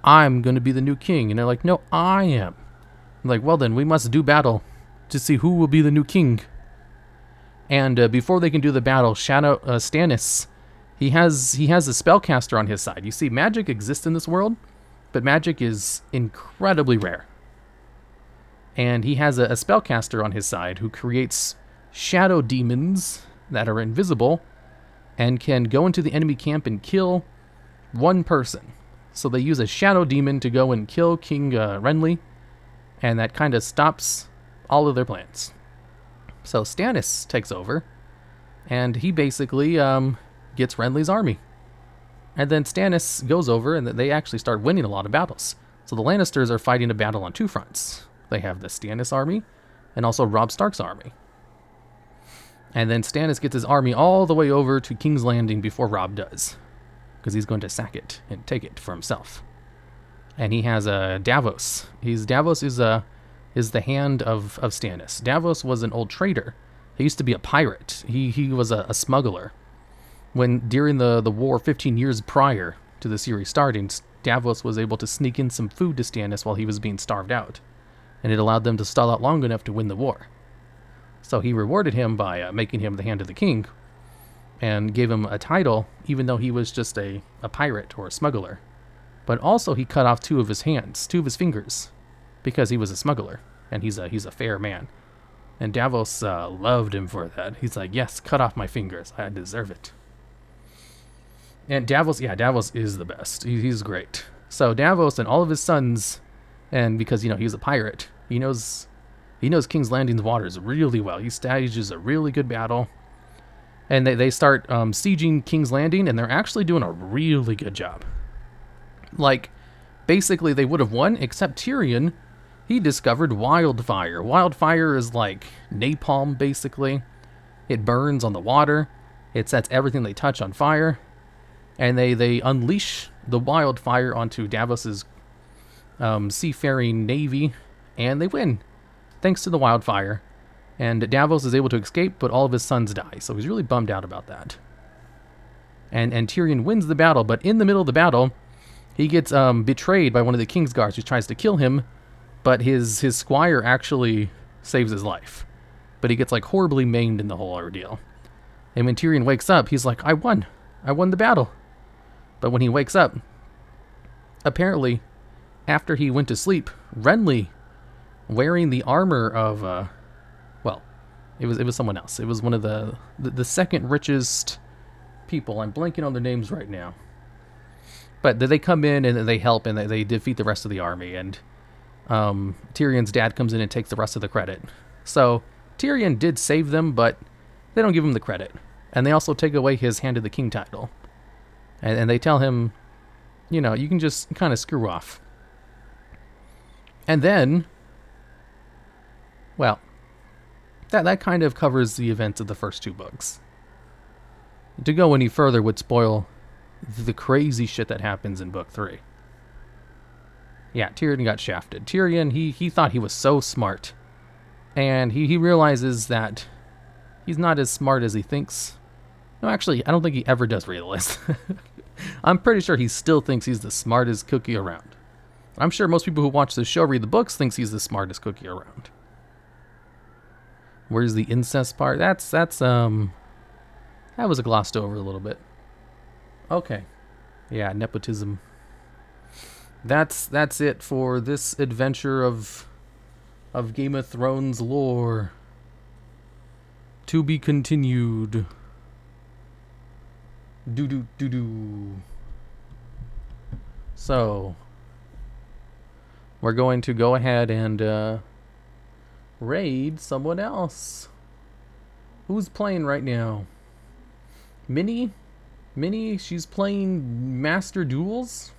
I'm going to be the new king. And they're like, no, I am. I'm like, well then, we must do battle to see who will be the new king. And before they can do the battle, Stannis, he has a spellcaster on his side. You see, magic exists in this world, but magic is incredibly rare. And he has a spellcaster on his side who creates shadow demons that are invisible and can go into the enemy camp and kill one person. So they use a shadow demon to go and kill King Renly, and that kind of stops all of their plans. So Stannis takes over, and he basically gets Renly's army. And then Stannis goes over, and they actually start winning a lot of battles. So the Lannisters are fighting a battle on two fronts. They have the Stannis army, and also Robb Stark's army. And then Stannis gets his army all the way over to King's Landing before Robb does, because he's going to sack it and take it for himself. And he has Davos. Davos is the hand of Stannis. Davos was an old trader. He used to be a pirate. He was a smuggler. During the war 15 years prior to the series starting, Davos was able to sneak in some food to Stannis while he was being starved out. And it allowed them to stall out long enough to win the war. So he rewarded him by making him the hand of the king, and gave him a title, even though he was just a pirate or a smuggler. But also he cut off two of his fingers, because he was a smuggler, and he's a fair man. And Davos loved him for that. He's like, yes, cut off my fingers. I deserve it. And Davos is the best. He's great. So Davos and all of his sons, and because, he's a pirate, he knows King's Landing's waters really well. He stages a really good battle. And they start sieging King's Landing, and they're actually doing a really good job. Like, basically they would have won, except Tyrion, he discovered wildfire. Wildfire is like napalm, basically. It burns on the water. It sets everything they touch on fire. And they unleash the wildfire onto Davos's seafaring navy, and they win, thanks to the wildfire. And Davos is able to escape, but all of his sons die, so he's really bummed out about that. And Tyrion wins the battle, but in the middle of the battle, he gets betrayed by one of the King's Guards who tries to kill him, but his squire actually saves his life. But he gets like horribly maimed in the whole ordeal. And when Tyrion wakes up, he's like, I won the battle. But when he wakes up, apparently, after he went to sleep, Renly, wearing the armor of, it was someone else. It was one of the second richest people. I'm blanking on their names right now. But they come in and they help, and they defeat the rest of the army. And Tyrion's dad comes in and takes the rest of the credit. So Tyrion did save them, but they don't give him the credit. And they also take away his Hand of the King title. And they tell him, you can just kind of screw off. And then, well, that kind of covers the events of the first two books. To go any further would spoil the crazy shit that happens in book 3. Yeah, Tyrion got shafted. Tyrion, he thought he was so smart. And he realizes that he's not as smart as he thinks. No, actually, I don't think he ever does realize. I'm pretty sure he still thinks he's the smartest cookie around. I'm sure most people who watch the show, read the books, thinks he's the smartest cookie around. Where's the incest part? That was glossed over a little bit. Okay. Yeah, nepotism. That's it for this adventure of Game of Thrones lore. To be continued. Do. So, we're going to go ahead and raid someone else. Who's playing right now? Minnie? She's playing Master Duels?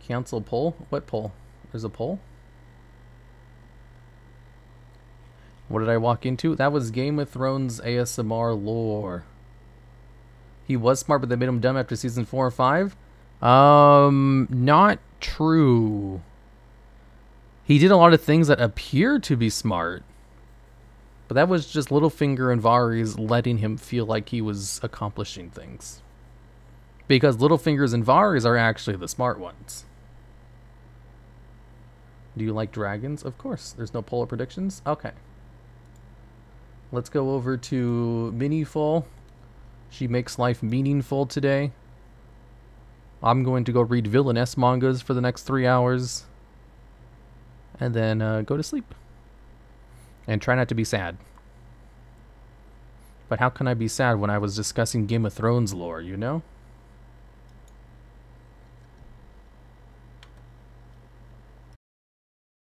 Cancel poll? What poll? There's a poll? What did I walk into? That was Game of Thrones ASMR lore. He was smart, but they made him dumb after season 4 or 5? Not true. He did a lot of things that appear to be smart, but that was just Littlefinger and Varys letting him feel like he was accomplishing things. Because Littlefingers and Varys are actually the smart ones. Do you like dragons? Of course. There's no polar predictions? Okay. Let's go over to Miniful. She makes life meaningful today. I'm going to go read Villainess mangas for the next 3 hours. And then go to sleep. And try not to be sad. But how can I be sad when I was discussing Game of Thrones lore, you know?